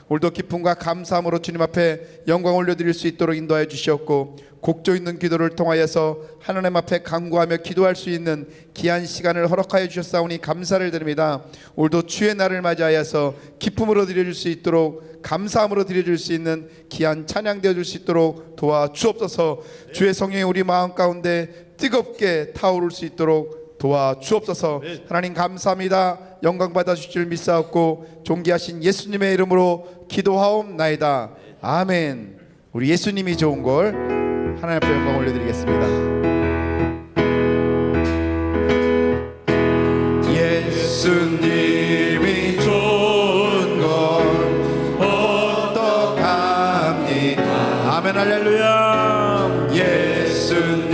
오늘도 기쁨과 감사함으로 주님 앞에 영광 올려드릴 수 있도록 인도하여 주시옵고, 곡조 있는 기도를 통하여서 하나님 앞에 간구하며 기도할 수 있는 귀한 시간을 허락하여 주셨사오니 감사를 드립니다. 오늘도 주의 날을 맞이하여서 기쁨으로 드려줄 수 있도록, 감사함으로 드려줄 수 있는 귀한 찬양 되어줄 수 있도록 도와주옵소서. 주의 성령이 우리 마음 가운데 뜨겁게 타오를 수 있도록 도와주옵소서. 하나님 감사합니다. 영광 받아주실 줄 믿사옵고 존귀하신 예수님의 이름으로 기도하옵나이다. 아멘. 우리 예수님이 좋은 걸 하나님 앞에 영광 올려드리겠습니다. 예수님이 좋은 걸 어떡합니까? 아멘 할렐루야. 예수님이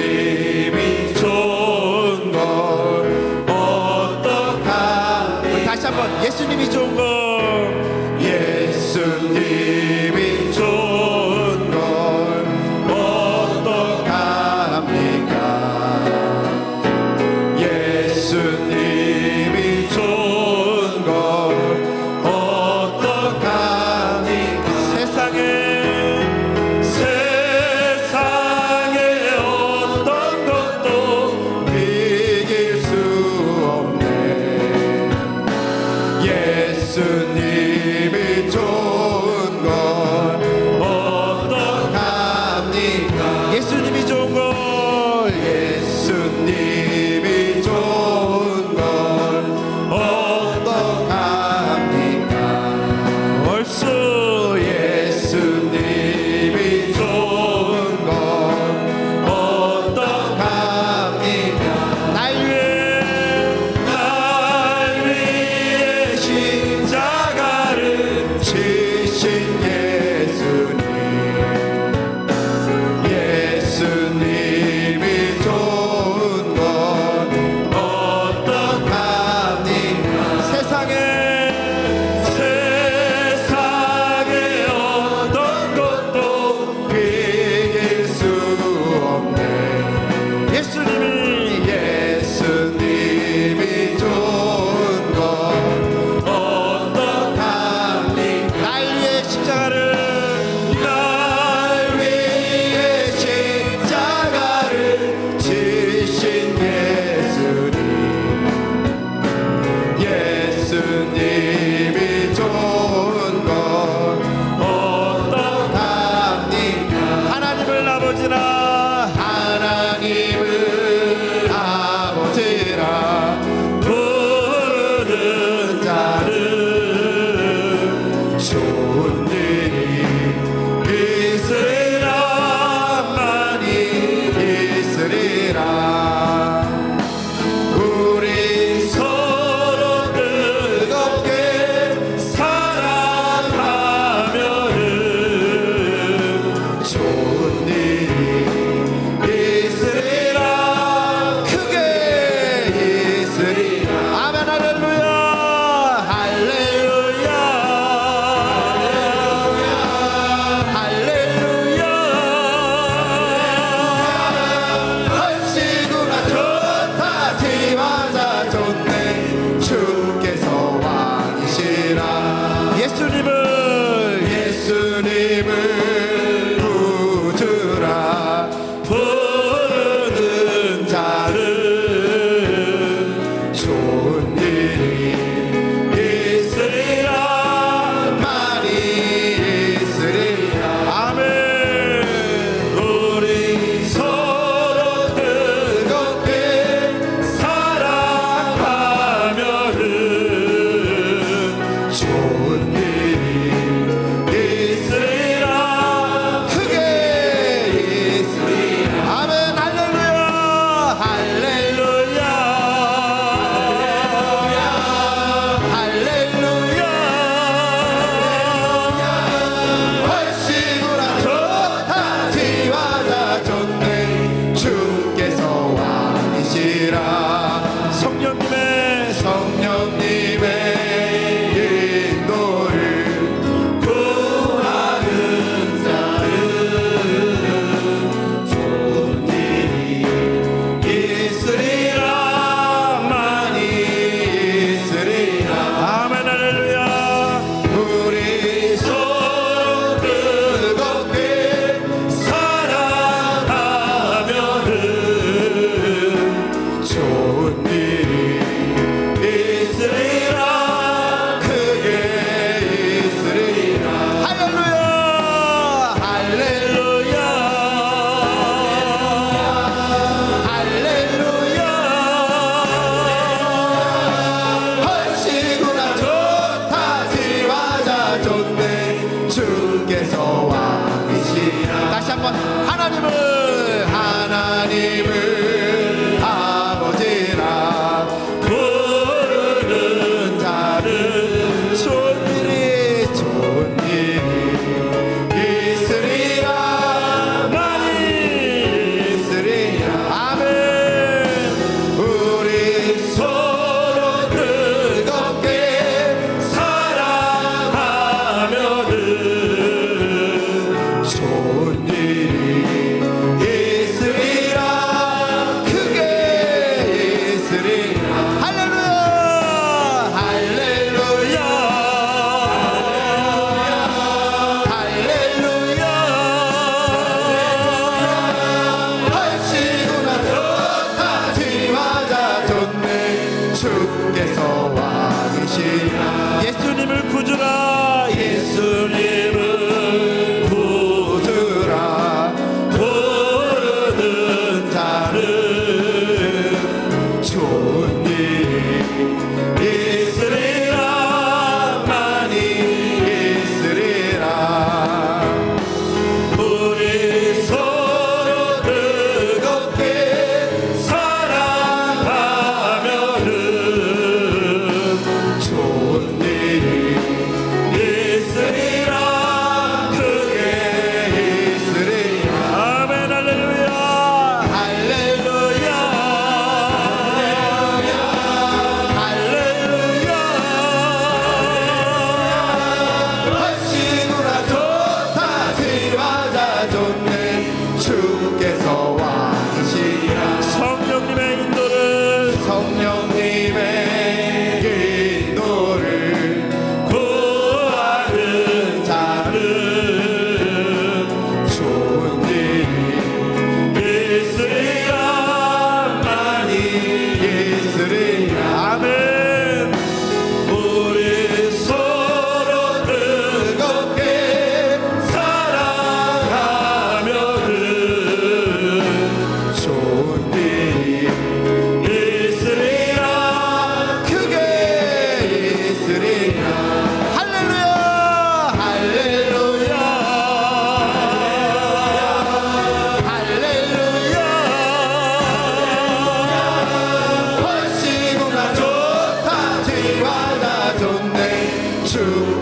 좋은 걸 어떡합니까? 우리 다시 한번 예수님이 좋은 걸, 예수님이 좋은 걸 어떡합니까? 예수님이 좋은 걸 어떡합니까? 세상에 어떤 것도 이길 수 없네. 예수님이 좋은 걸 어떡합니까? 예수님이 좋은 걸, 예수님이 좋은 걸 어떡합니까? 벌써 예수님이 좋은 걸 어떡합니까? 날 위해 십자가를 지신 예수님, 예수님이 좋은 건 어떡합니까? 세상에 어떤 것도 비길 수 없네. 예수님이 좋은 건 어떡합니까? 날 위해 십자가를 지신 예수님, 예수님이 좋은 건 어떡합니까? 하나님을 아버지라 부르는 자는 좋은 일이 있으리라, 많이 있으리라. 우리 서로 뜨겁게 사랑하면은 좋은 일이 있으리라, 크게 있으리라. 아멘 할렐루야. 할렐루야. 할렐루야. 얼씨구나 좋다 지마자 좋네. 주께서 왕이시라. 예수님을 부주라. 부르는 자는 좋은 일이 있으리라, 많이 있으리라. 아멘. 우리 서로 뜨겁게 사랑하면은 좋은 일이 있으리라, 크게 있으리라. 아멘 할렐루야. 할렐루야. 할렐루야. 얼씨구나 좋다 지마자 좋네. 주께서 왕이시라. 성령님의 인도를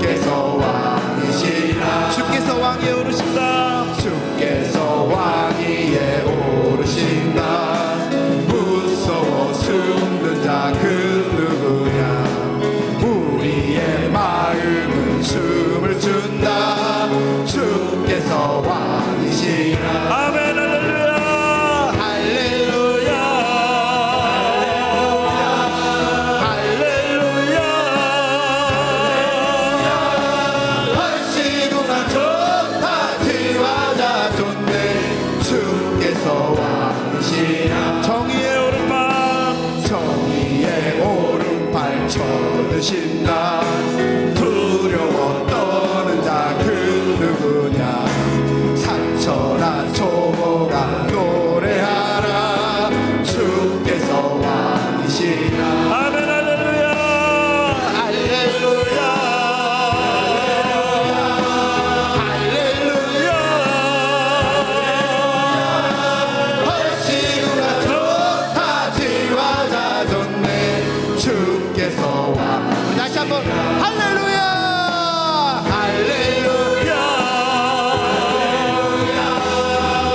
주께서 왕이시라 주께서 왕위에 오르신다. 주께서 왕위에 오르신다 무서워 숨는 자 그 누구냐 우리의 마음은 춤을 춘다 주께서 왕이시라 아멘. 할렐루야. 할렐루야 할렐루야. 할시구나 좋다 지화자 좋네 주께서 왕이시라 정의의 오른밤 정의의 오른팔 쳐드신다 두려워 떠는 자 그 누구냐 산천아 초보가 노래하라 주께서 왕이시라 아멘. 할렐루야. 할렐루야 할렐루야 헐시구나 좋다 지화자 좋네 주께서 왕 다시 한번 할렐루야 할렐루야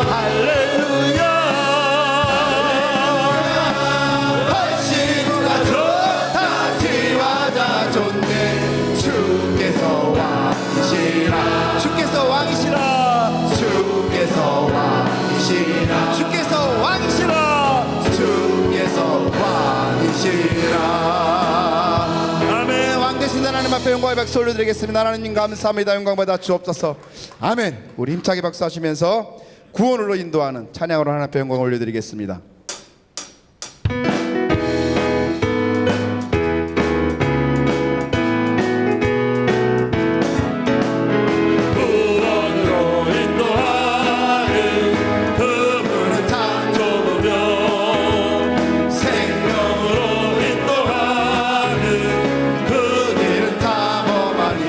할렐루야. 헐시구나 좋다 지화자 좋네 주께서 왕이시라 주께서 왕이시라. 주께서 왕이시라 주께서 왕이시라. 주께서 왕이시라 아멘. 왕 되신 하나님 앞에 영광의 박수 올려드리겠습니다. 하나님 감사합니다. 영광 받아 주옵소서. 아멘. 우리 힘차게 박수하시면서 구원으로 인도하는 찬양으로 하나님 앞에 영광 올려드리겠습니다. 구원으로 인도하는 그분은 참 좁으며 생명으로 인도하는 그 길은 탐험하니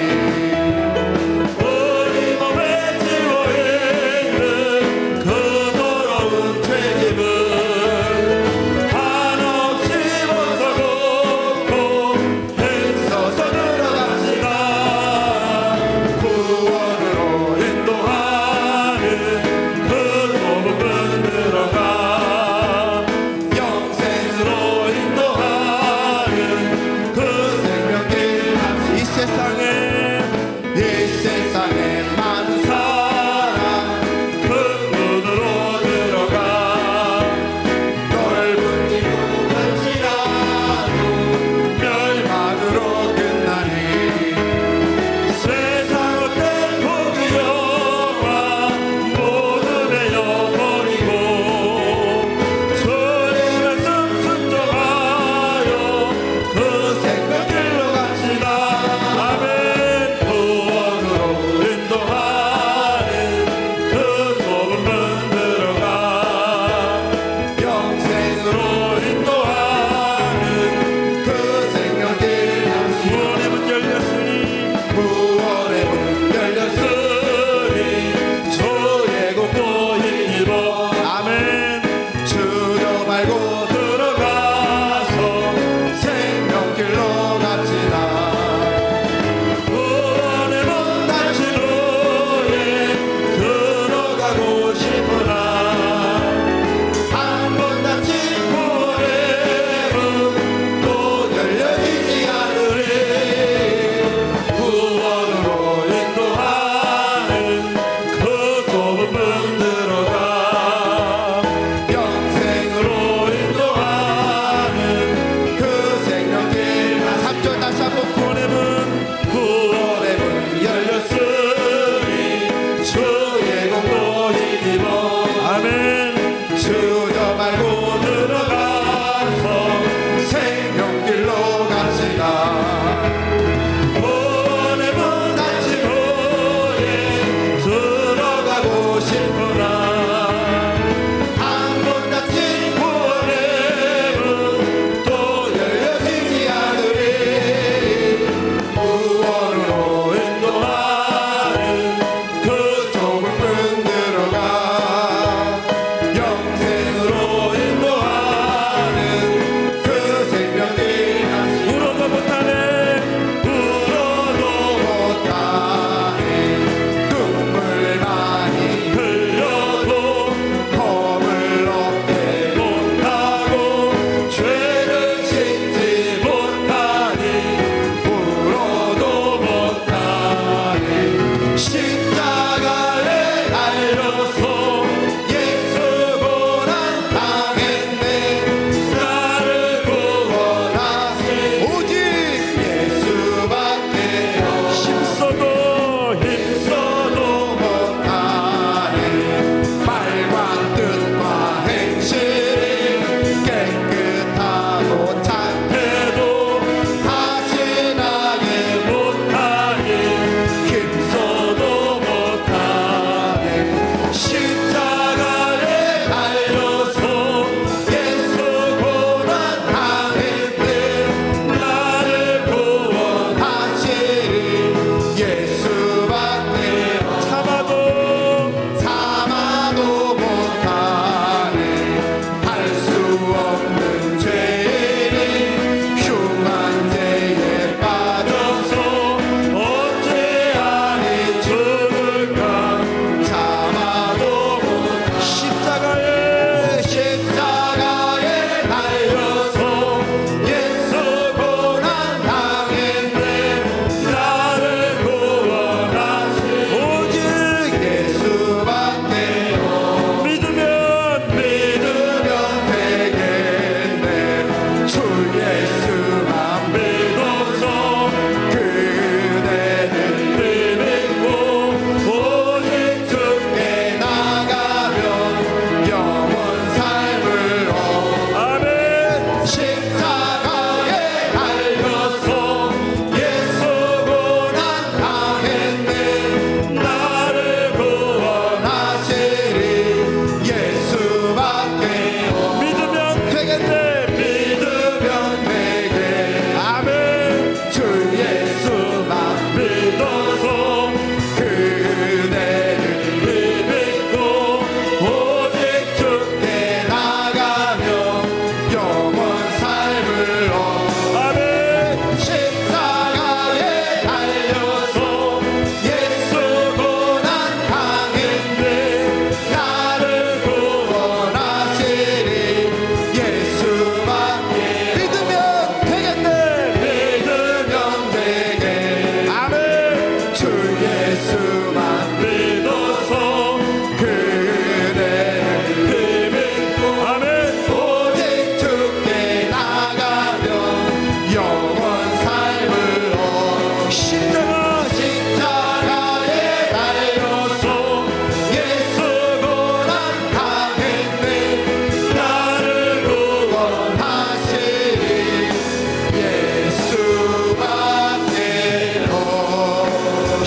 우리 몸에 지워 있는 그 더러운 죄짐을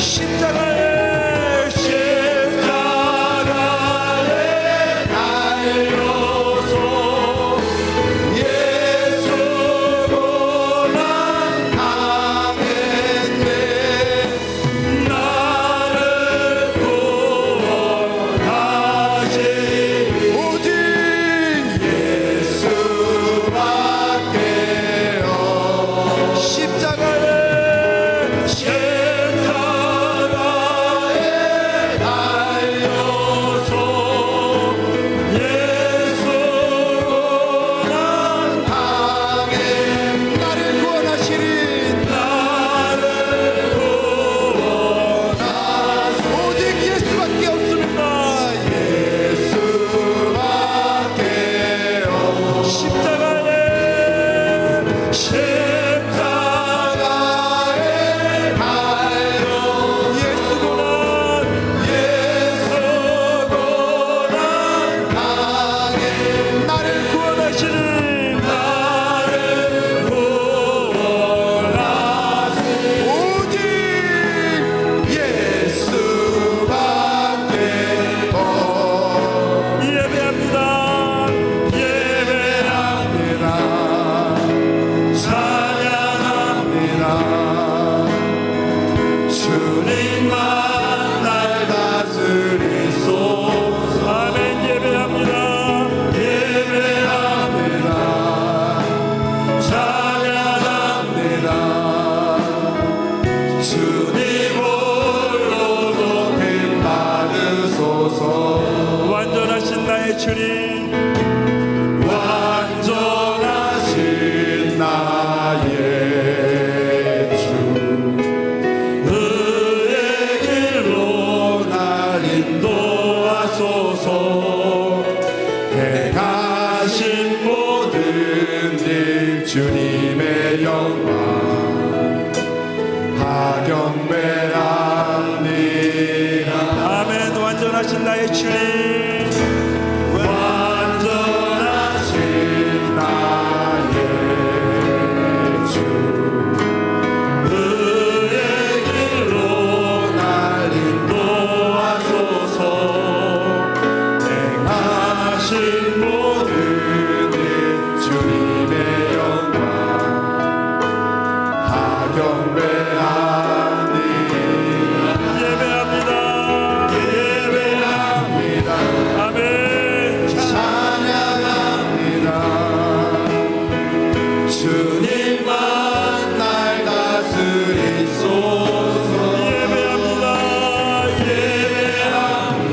십자가에 달려서 예수 고난 당했네. 나를 구원하신 오직 예수밖에 십자가에 달려서 예수 고난 당해 나를 구원하시리. 나를 구원하시리. 오직 예수밖에 없습니다. 예수밖에 없. 십자가에 주님만 날 다스리소서. 아멘. 예배합니다. 예배합니다. 찬양합니다. 주님 홀로 높임 받으소서. 완전하신 나의 주님, 완전하신 나의 행하신 모든 일 주님의 영광 하경배합니다. 아멘. 완전하신 나의 주님, 완전하신 나의 주, 그의 길로 날 인도하소서. 행하신 모든 일 주님의 영광 하경배하니. 예배합니다. 예배합니다. 아멘. 찬양합니다. 주님만 날 다스리소서. 예배합니다. 예배합니다.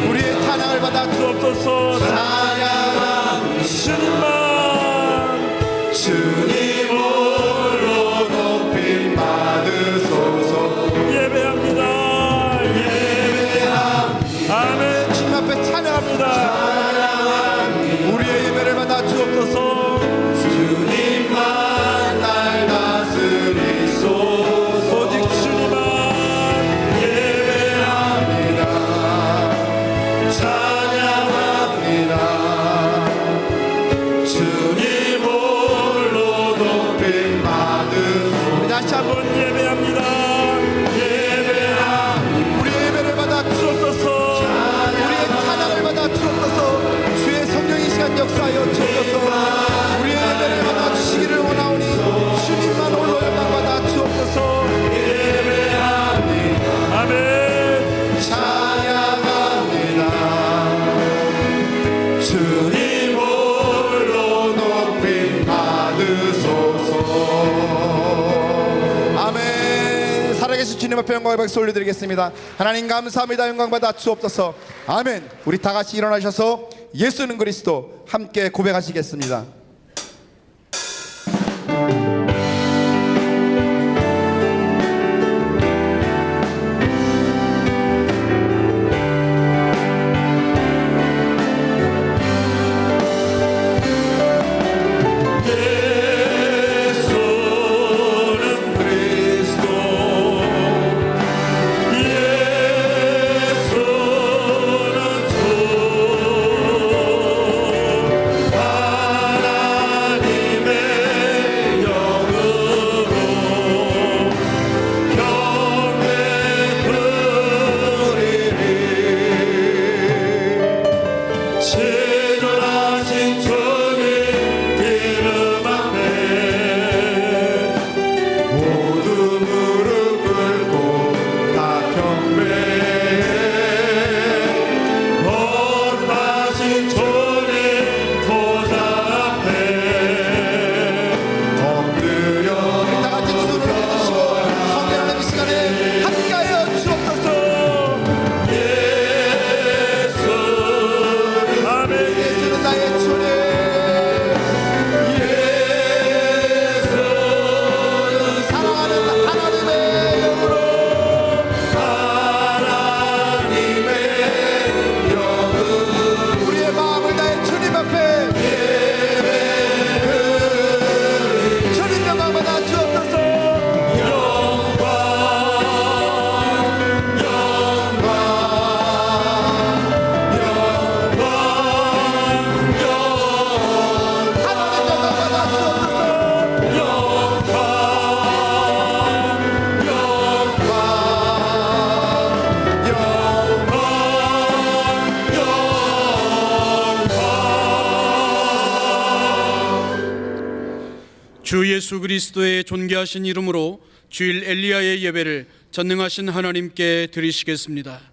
우리의 찬양을 받아 주옵소서. 주님 홀로 높임 받으소서. 예배합니다. 예배합니다. 아멘. 주님 앞에 찬양합니다. 우리의 예배를 받아 주옵소서. 주님만 날 다스리소서. 오직 주님만. 예배합니다. 찬양합니다. 주님 다시 한번 예배합니다. 예배합니다. 우리의 예배를 받아 주옵소서. 우리의 찬양을 받아 주옵소서. 주의 성령이 시간 역사하여 주옵소서. 우리의 예배를 받아 주시기를 원하오니 주님만 홀로 영광 받아 주옵소서. 예배합니다. 아멘. 찬양합니다. 주님 홀로 높임 받으소서. 아멘. 살아계신 주님 앞에 영광의 박수 올려드리겠습니다. 하나님 감사합니다. 영광 받아 주옵소서. 아멘. 우리 다 같이 일어나셔서 예수는 그리스도 함께 고백하시겠습니다. 하나 예수 그리스도의 존귀하신 이름으로 주일 엘리야의 예배를 전능하신 하나님께 드리시겠습니다.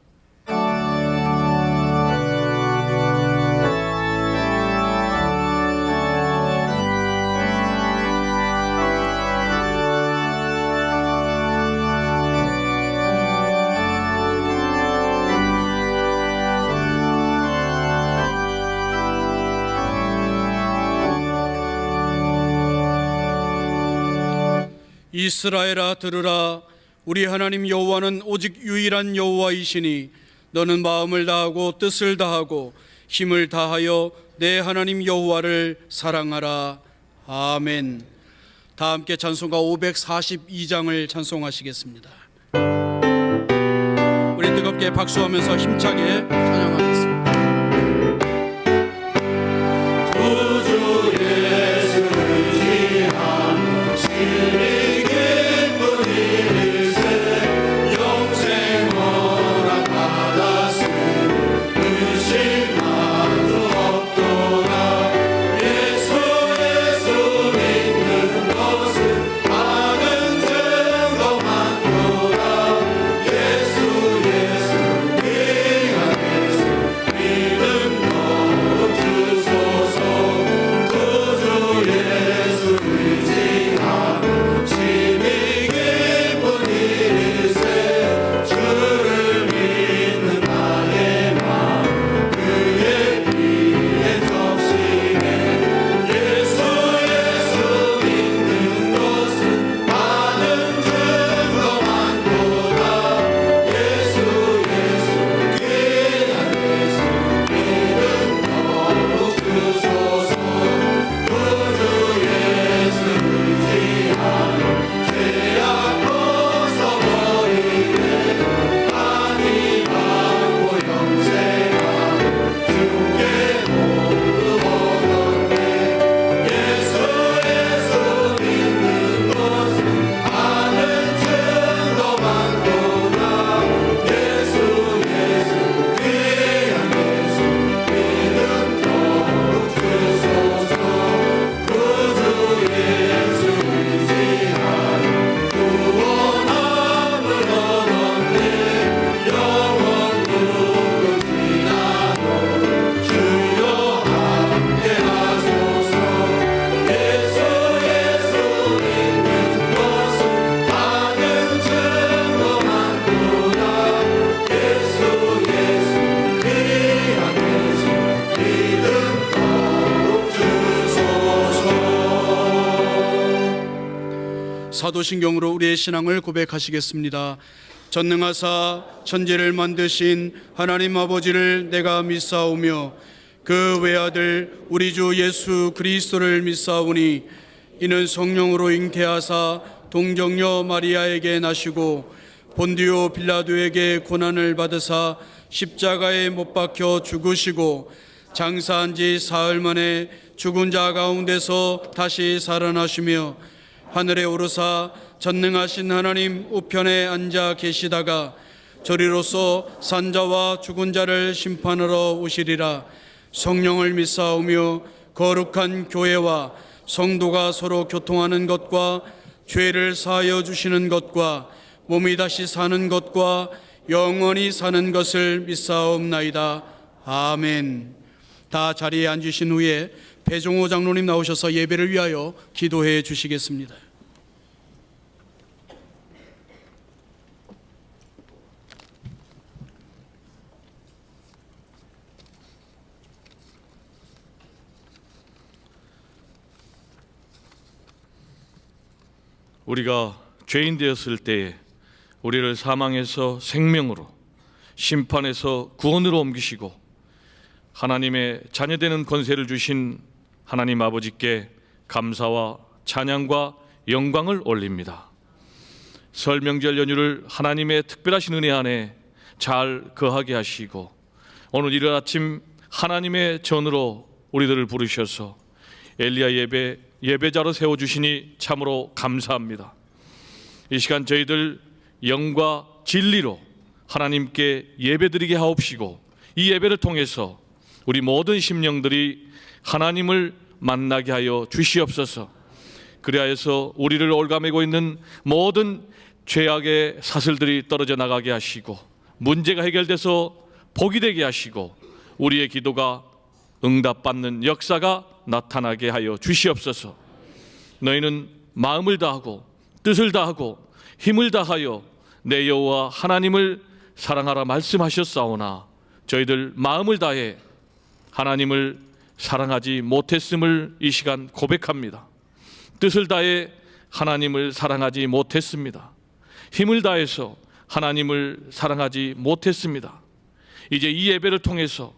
이스라엘아 들으라. 우리 하나님 여호와는 오직 유일한 여호와이시니 너는 마음을 다하고 뜻을 다하고 힘을 다하여 내 하나님 여호와를 사랑하라. 아멘. 다 함께 찬송가 542장을 찬송하시겠습니다. 우리 뜨겁게 박수하면서 힘차게 찬양하겠습니다. 사도신경으로 우리의 신앙을 고백하시겠습니다. 전능하사 천지를 만드신 하나님 아버지를 내가 믿사오며 그 외아들 우리 주 예수 그리스도를 믿사오니 이는 성령으로 잉태하사 동정녀 마리아에게 나시고 본디오 빌라도에게 고난을 받으사 십자가에 못 박혀 죽으시고 장사한 지 사흘 만에 죽은 자 가운데서 다시 살아나시며 하늘에 오르사 전능하신 하나님 우편에 앉아 계시다가 저리로서 산자와 죽은 자를 심판하러 오시리라. 성령을 믿사오며 거룩한 교회와 성도가 서로 교통하는 것과 죄를 사하여 주시는 것과 몸이 다시 사는 것과 영원히 사는 것을 믿사옵나이다. 아멘. 다 자리에 앉으신 후에 배종호 장로님 나오셔서 예배를 위하여 기도해 주시겠습니다. 우리가 죄인 되었을 때에 우리를 사망에서 생명으로, 심판에서 구원으로 옮기시고 하나님의 자녀되는 권세를 주신 하나님 아버지께 감사와 찬양과 영광을 올립니다. 설 명절 연휴를 하나님의 특별하신 은혜 안에 잘 거하게 하시고 오늘 이른 아침 하나님의 전으로 우리들을 부르셔서 엘리야 예배자로 세워주시니 참으로 감사합니다. 이 시간 저희들 영과 진리로 하나님께 예배드리게 하옵시고 이 예배를 통해서 우리 모든 심령들이 하나님을 만나게 하여 주시옵소서. 그리하여서 우리를 올가매고 있는 모든 죄악의 사슬들이 떨어져 나가게 하시고 문제가 해결돼서 복이 되게 하시고 우리의 기도가 응답받는 역사가 나타나게 하여 주시옵소서. 너희는 마음을 다하고 뜻을 다하고 힘을 다하여 내 여호와 하나님을 사랑하라 말씀하셨사오나 저희들 마음을 다해 하나님을 사랑하지 못했음을 이 시간 고백합니다. 뜻을 다해 하나님을 사랑하지 못했습니다. 힘을 다해서 하나님을 사랑하지 못했습니다. 이제 이 예배를 통해서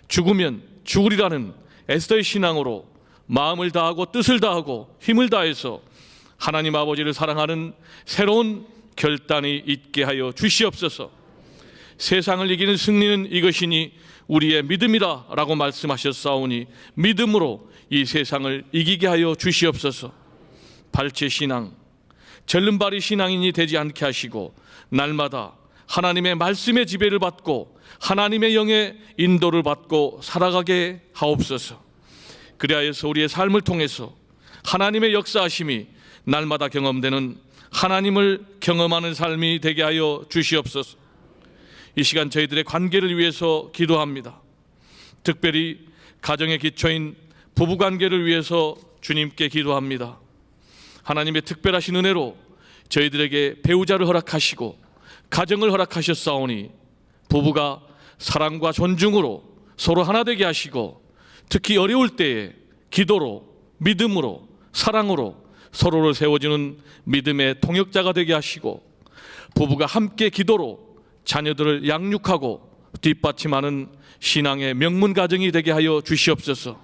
죽으면 죽으리라는 에스더의 신앙으로 마음을 다하고 뜻을 다하고 힘을 다해서 하나님 아버지를 사랑하는 새로운 결단이 있게 하여 주시옵소서. 세상을 이기는 승리는 이것이니 우리의 믿음이라 라고 말씀하셨사오니 믿음으로 이 세상을 이기게 하여 주시옵소서. 발제 신앙, 절름발이 신앙인이 되지 않게 하시고 날마다 하나님의 말씀의 지배를 받고 하나님의 영의 인도를 받고 살아가게 하옵소서. 그리하여서 우리의 삶을 통해서 하나님의 역사하심이 날마다 경험되는 하나님을 경험하는 삶이 되게 하여 주시옵소서. 이 시간 저희들의 관계를 위해서 기도합니다. 특별히 가정의 기초인 부부관계를 위해서 주님께 기도합니다. 하나님의 특별하신 은혜로 저희들에게 배우자를 허락하시고 가정을 허락하셨사오니 부부가 사랑과 존중으로 서로 하나 되게 하시고 특히 어려울 때에 기도로 믿음으로 사랑으로 서로를 세워주는 믿음의 통역자가 되게 하시고 부부가 함께 기도로 자녀들을 양육하고 뒷받침하는 신앙의 명문 가정이 되게 하여 주시옵소서.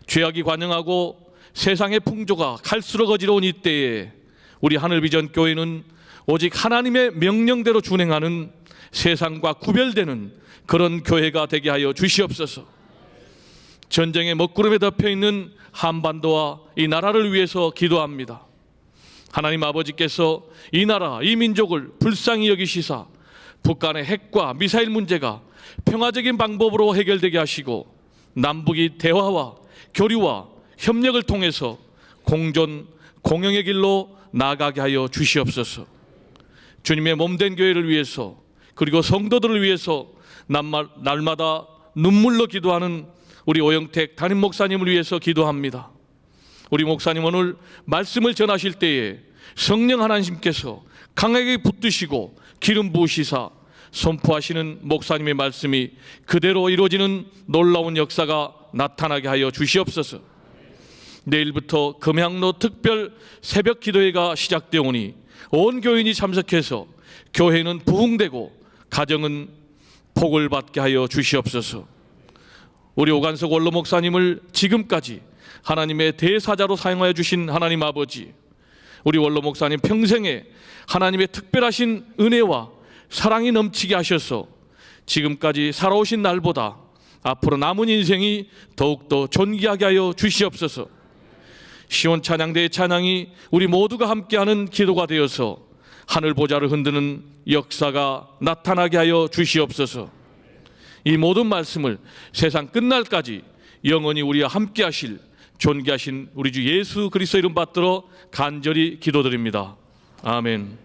죄악이 관영하고 세상의 풍조가 갈수록 어지러운 이때에 우리 하늘비전교회는 오직 하나님의 명령대로 준행하는 세상과 구별되는 그런 교회가 되게 하여 주시옵소서. 전쟁의 먹구름에 덮여있는 한반도와 이 나라를 위해서 기도합니다. 하나님 아버지께서 이 나라, 이 민족을 불쌍히 여기시사 북한의 핵과 미사일 문제가 평화적인 방법으로 해결되게 하시고 남북이 대화와 교류와 협력을 통해서 공존, 공영의 길로 나아가게 하여 주시옵소서. 주님의 몸된 교회를 위해서 그리고 성도들을 위해서 날마다 눈물로 기도하는 우리 오영택 담임 목사님을 위해서 기도합니다. 우리 목사님 오늘 말씀을 전하실 때에 성령 하나님께서 강하게 붙드시고 기름 부으시사 선포하시는 목사님의 말씀이 그대로 이루어지는 놀라운 역사가 나타나게 하여 주시옵소서. 내일부터 금양로 특별 새벽 기도회가 시작되오니 온 교인이 참석해서 교회는 부흥되고 가정은 복을 받게 하여 주시옵소서. 우리 오간석 원로 목사님을 지금까지 하나님의 대사자로 사용하여 주신 하나님 아버지, 우리 원로 목사님 평생에 하나님의 특별하신 은혜와 사랑이 넘치게 하셔서 지금까지 살아오신 날보다 앞으로 남은 인생이 더욱더 존귀하게 하여 주시옵소서. 시온 찬양대의 찬양이 우리 모두가 함께하는 기도가 되어서 하늘 보좌를 흔드는 역사가 나타나게 하여 주시옵소서. 이 모든 말씀을 세상 끝날까지 영원히 우리와 함께 하실 존귀하신 우리 주 예수 그리스도 이름 받들어 간절히 기도드립니다. 아멘.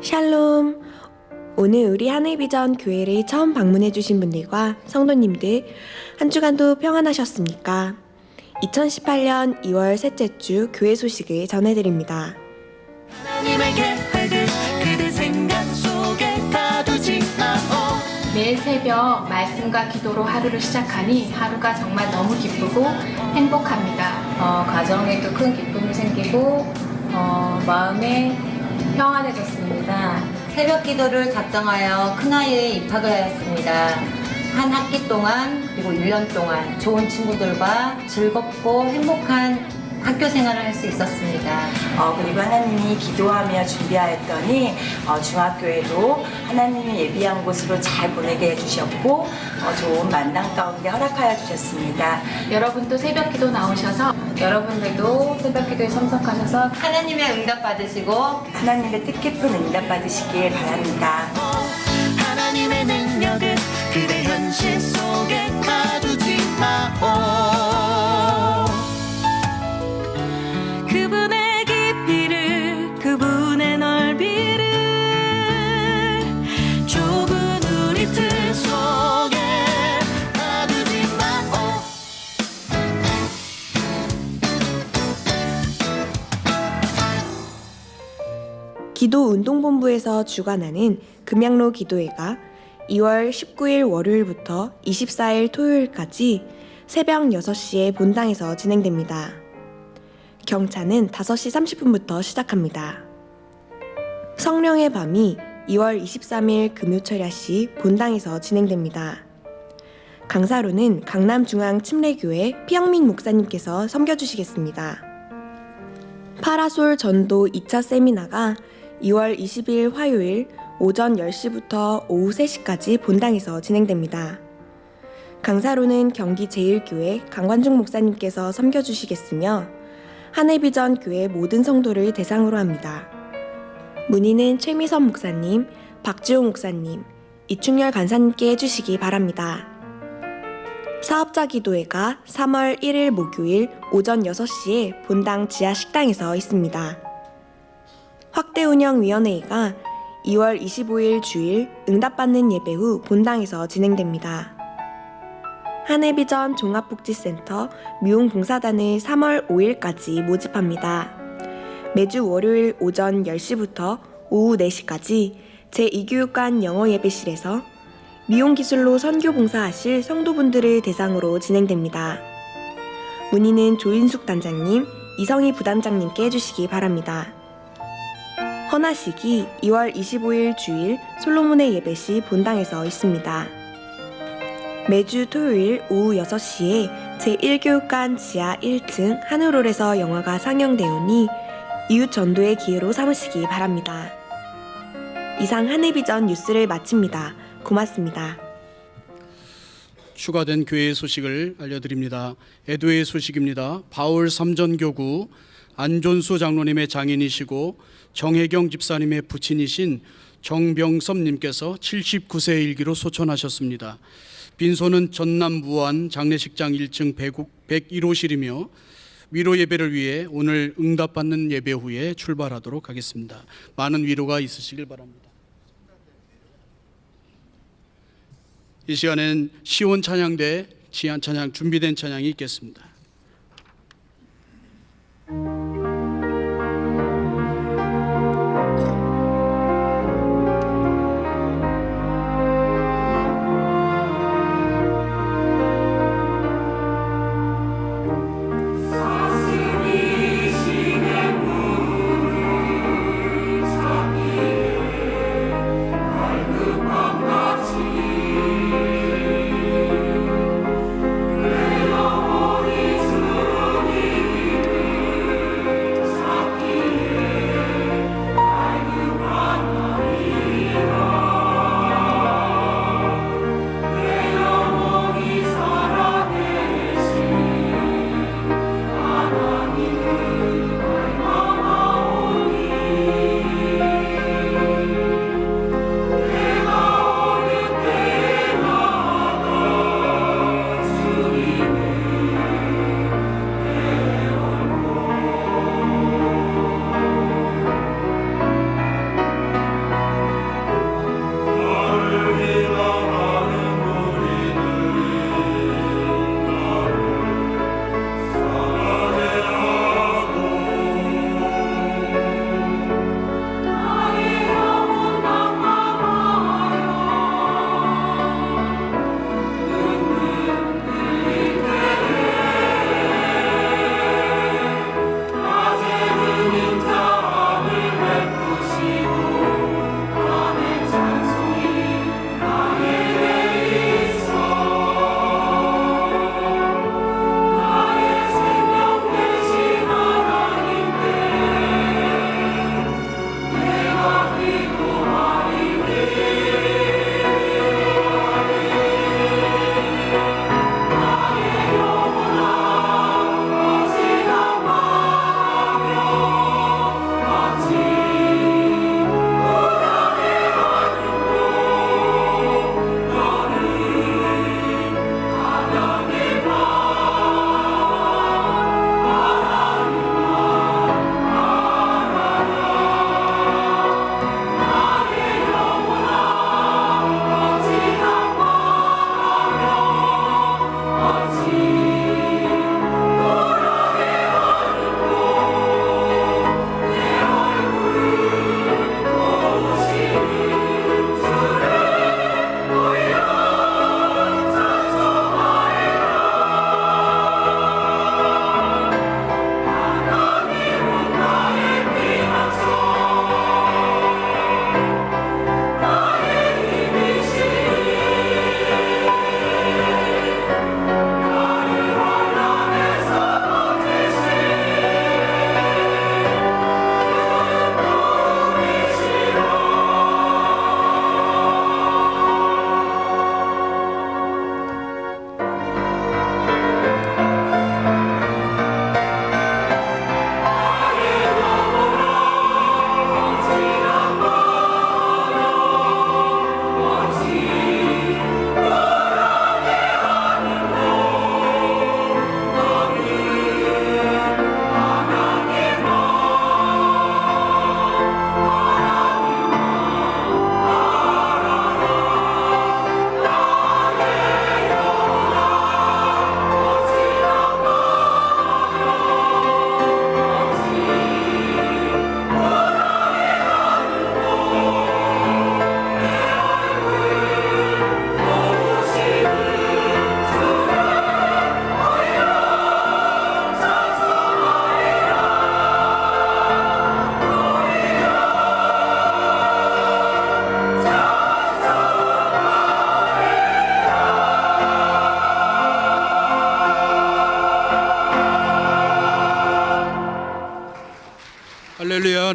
샬롬. 오늘 우리 하늘비전 교회를 처음 방문해주신 분들과 성도님들 한 주간도 평안하셨습니까? 2018년 2월 셋째 주 교회 소식을 전해드립니다. 하나님의 계획을 그대 생각 속에 가두지 마오. 매일 새벽 말씀과 기도로 하루를 시작하니 하루가 정말 너무 기쁘고 행복합니다. 가정에도 큰 기쁨이 생기고 마음에 평안해졌습니다. 새벽 기도를 작정하여 큰아이에 입학을 하였습니다. 한 학기 동안 그리고 1년 동안 좋은 친구들과 즐겁고 행복한 학교 생활을 할 수 있었습니다. 그리고 하나님이 기도하며 준비하였더니 중학교에도 하나님이 예비한 곳으로 잘 보내게 해주셨고 좋은 만남 가운데 허락하여 주셨습니다. 여러분도 새벽 기도 나오셔서 여러분들도 새벽 기도에 참석하셔서 하나님의 응답 받으시고 하나님의 뜻깊은 응답 받으시길 바랍니다. 하나님의 능력은 그대 현실 속에 가두지 마오. 그분의 깊이를 그분의 넓이를 좁은 우리 틀 속에 가두지 마오. 기도운동본부에서 주관하는 금양로 기도회가 2월 19일 월요일부터 24일 토요일까지 새벽 6시에 본당에서 진행됩니다. 경차는 5시 30분부터 시작합니다. 성령의 밤이 2월 23일 금요철야시 본당에서 진행됩니다. 강사로는 강남중앙침례교회 피영민 목사님께서 섬겨주시겠습니다. 파라솔 전도 2차 세미나가 2월 20일 화요일 오전 10시부터 오후 3시까지 본당에서 진행됩니다. 강사로는 경기 제1교회 강관중 목사님께서 섬겨주시겠으며 한해비전 교회 모든 성도를 대상으로 합니다. 문의는 최미선 목사님, 박지호 목사님, 이충렬 간사님께 해주시기 바랍니다. 사업자 기도회가 3월 1일 목요일 오전 6시에 본당 지하 식당에서 있습니다. 확대운영위원회가 2월 25일 주일 응답받는 예배 후 본당에서 진행됩니다. 한해비전 종합복지센터 미용봉사단을 3월 5일까지 모집합니다. 매주 월요일 오전 10시부터 오후 4시까지 제2교육관 영어예배실에서 미용기술로 선교봉사하실 성도분들을 대상으로 진행됩니다. 문의는 조인숙 단장님, 이성희 부단장님께 해주시기 바랍니다. 헌화식이 2월 25일 주일 솔로몬의 예배시 본당에서 있습니다. 매주 토요일 오후 6시에 제1교육관 지하 1층 하늘홀에서 영화가 상영되오니 이웃 전도의 기회로 삼으시기 바랍니다. 이상 한해비전 뉴스를 마칩니다. 고맙습니다. 추가된 교회 소식을 알려드립니다. 애도의 소식입니다. 바울 삼전교구 안존수 장로님의 장인이시고 정혜경 집사님의 부친이신 정병섭님께서 79세 일기로 소천하셨습니다. 빈소는 전남 무안 장례식장 1층 101호실이며 위로 예배를 위해 오늘 응답받는 예배 후에 출발하도록 하겠습니다. 많은 위로가 있으시길 바랍니다. 이 시간엔 시온 찬양대 지한 찬양 준비된 찬양이 있겠습니다. 우리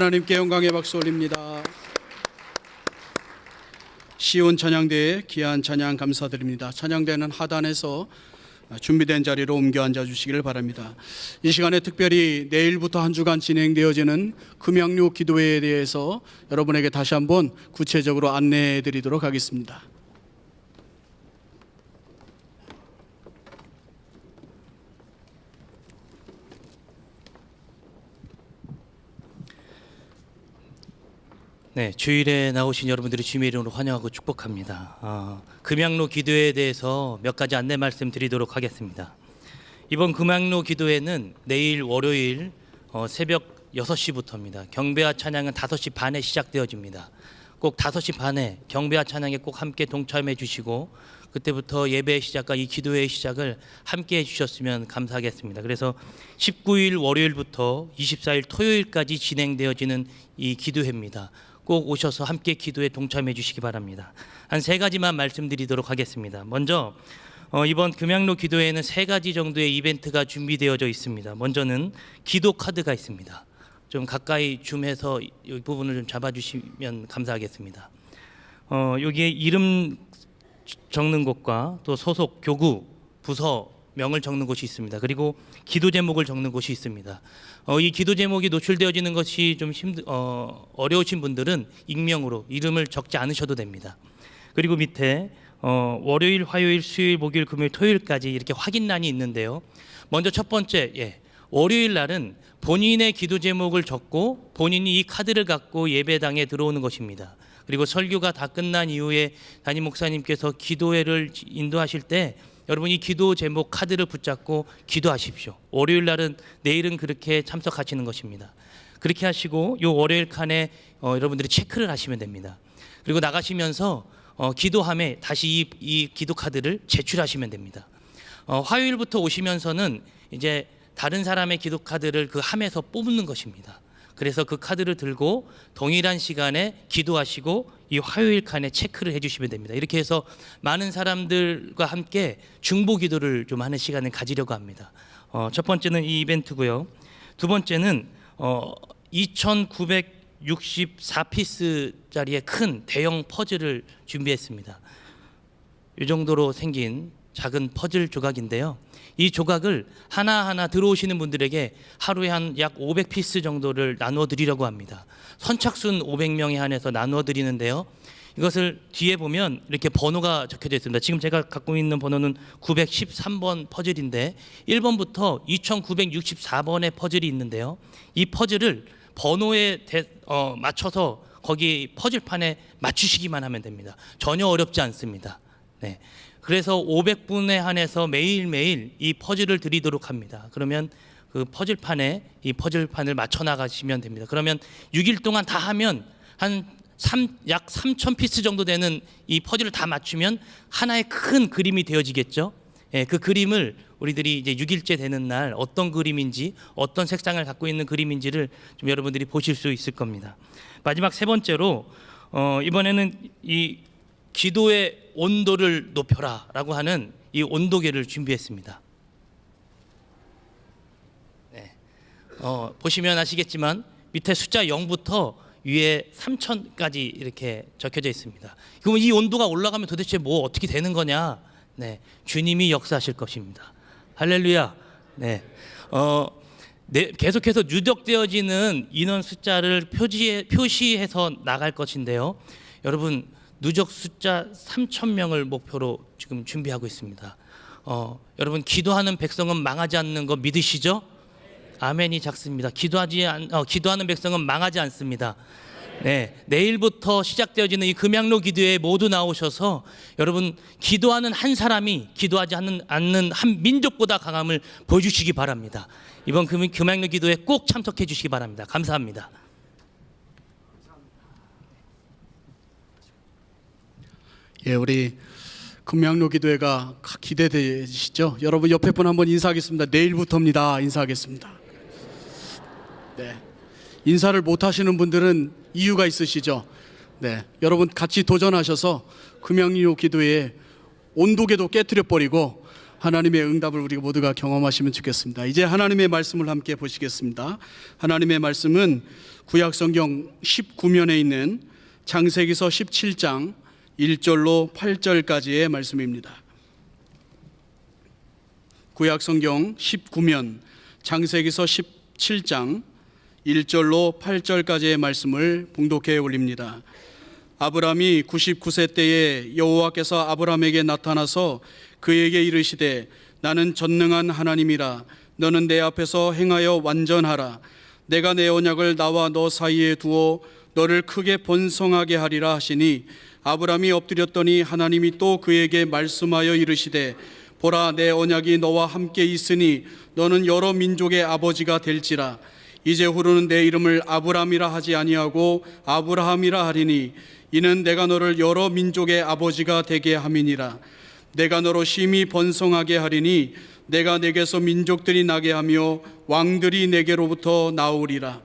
하나님께 영광의 박수 올립니다. 시온 찬양대에 귀한 찬양 감사드립니다. 찬양대는 하단에서 준비된 자리로 옮겨 앉아 주시기를 바랍니다. 이 시간에 특별히 내일부터 한 주간 진행되어지는 금양로 기도회에 대해서 여러분에게 다시 한번 구체적으로 안내해 드리도록 하겠습니다. 네, 주일에 나오신 여러분들이 주님의 이름으로 환영하고 축복합니다. 금양로 기도회에 대해서 몇 가지 안내 말씀드리도록 하겠습니다. 이번 금양로 기도회는 내일 월요일 새벽 6시부터입니다. 경배와 찬양은 5시 반에 시작되어집니다. 꼭 5시 반에 경배와 찬양에 꼭 함께 동참해 주시고 그때부터 예배의 시작과 이 기도회의 시작을 함께 해주셨으면 감사하겠습니다. 그래서 19일 월요일부터 24일 토요일까지 진행되어지는 이 기도회입니다. 꼭 오셔서 함께 기도에 동참해 주시기 바랍니다. 한 3가지만 말씀드리도록 하겠습니다. 먼저 이번 금양로 기도회에는 3가지 정도의 이벤트가 준비되어져 있습니다. 먼저는 기도 카드가 있습니다. 좀 가까이 줌해서 이 부분을 좀 잡아주시면 감사하겠습니다. 여기에 이름 적는 곳과 또 소속, 교구, 부서 명을 적는 곳이 있습니다. 그리고 기도 제목을 적는 곳이 있습니다. 이 기도 제목이 노출되어지는 것이 좀 어려우신 분들은 익명으로 이름을 적지 않으셔도 됩니다. 그리고 밑에 월요일, 화요일, 수요일, 목요일, 금요일, 토요일까지 이렇게 확인란이 있는데요. 먼저 첫 번째, 월요일 날은 본인의 기도 제목을 적고 본인이 이 카드를 갖고 예배당에 들어오는 것입니다. 그리고 설교가 다 끝난 이후에 담임 목사님께서 기도회를 인도하실 때 여러분 이 기도 제목 카드를 붙잡고 기도하십시오. 월요일 날은 내일은 그렇게 참석하시는 것입니다. 그렇게 하시고 이 월요일 칸에 여러분들이 체크를 하시면 됩니다. 그리고 나가시면서 기도함에 다시 이 기도 카드를 제출하시면 됩니다. 화요일부터 오시면서는 이제 다른 사람의 기도 카드를 그 함에서 뽑는 것입니다. 그래서 그 카드를 들고 동일한 시간에 기도하시고 이 화요일 칸에 체크를 해주시면 됩니다. 이렇게 해서 많은 사람들과 함께 중보 기도를 좀 하는 시간을 가지려고 합니다. 첫 번째는 이 이벤트고요. 두 번째는 2,964피스짜리의 큰 대형 퍼즐을 준비했습니다. 이 정도로 생긴 작은 퍼즐 조각인데요. 이 조각을 하나하나 들어오시는 분들에게 하루에 한 약 500피스 정도를 나누어 드리려고 합니다. 선착순 500명에 한해서 나누어 드리는데요. 이것을 뒤에 보면 이렇게 번호가 적혀져 있습니다. 지금 제가 갖고 있는 번호는 913번 퍼즐인데 1번부터 2964번의 퍼즐이 있는데요. 이 퍼즐을 번호에 맞춰서 거기 퍼즐판에 맞추시기만 하면 됩니다. 전혀 어렵지 않습니다. 네. 그래서 500분에 한해서 매일매일 이 퍼즐을 드리도록 합니다. 그러면 그 퍼즐판에 이 퍼즐판을 맞춰 나가시면 됩니다. 그러면 6일 동안 다 하면 약 3,000피스 정도 되는 이 퍼즐을 다 맞추면 하나의 큰 그림이 되어지겠죠. 그 그림을 우리들이 이제 6일째 되는 날 어떤 그림인지 어떤 색상을 갖고 있는 그림인지를 좀 여러분들이 보실 수 있을 겁니다. 마지막 3번째로 이번에는 이 기도의 온도를 높여라 라고 하는 이 온도계를 준비했습니다. 네. 보시면 아시겠지만 밑에 숫자 0부터 위에 3,000까지 이렇게 적혀져 있습니다. 그럼 이 온도가 올라가면 도대체 뭐 어떻게 되는 거냐? 네, 주님이 역사하실 것입니다. 할렐루야. 네. 계속해서 누적되어지는 인원 숫자를 표시해서 나갈 것인데요. 여러분 누적 숫자 3,000명을 목표로 지금 준비하고 있습니다. 여러분 기도하는 백성은 망하지 않는 거 믿으시죠? 아멘이 작습니다. 기도하는 백성은 망하지 않습니다. 네, 내일부터 시작되어지는 이 금양로 기도회에 모두 나오셔서 여러분 기도하는 한 사람이 기도하지 않는 한 민족보다 강함을 보여주시기 바랍니다. 이번 금양로 기도회에 꼭 참석해 주시기 바랍니다. 감사합니다. 예, 우리 금양로 기도회가 기대되시죠? 여러분 옆에 분 한번 인사하겠습니다. 내일부터입니다. 인사하겠습니다. 네, 인사를 못 하시는 분들은 이유가 있으시죠? 네, 여러분 같이 도전하셔서 금양로 기도회에 온도계도 깨트려 버리고 하나님의 응답을 우리 모두가 경험하시면 좋겠습니다. 이제 하나님의 말씀을 함께 보시겠습니다. 하나님의 말씀은 구약성경 19면에 있는 창세기서 17장 1절로 8절까지의 말씀입니다. 구약성경 19면 창세기서 17장 1절로 8절까지의 말씀을 봉독해 올립니다. 아브람이 99세 때에 여호와께서 아브람에게 나타나서 그에게 이르시되 나는 전능한 하나님이라 너는 내 앞에서 행하여 완전하라. 내가 내 언약을 나와 너 사이에 두어 너를 크게 번성하게 하리라 하시니 아브람이 엎드렸더니 하나님이 또 그에게 말씀하여 이르시되 보라 내 언약이 너와 함께 있으니 너는 여러 민족의 아버지가 될지라. 이제후로는 내 이름을 아브람이라 하지 아니하고 아브라함이라 하리니 이는 내가 너를 여러 민족의 아버지가 되게 함이니라. 내가 너로 심히 번성하게 하리니 내가 내게서 민족들이 나게 하며 왕들이 내게로부터 나오리라.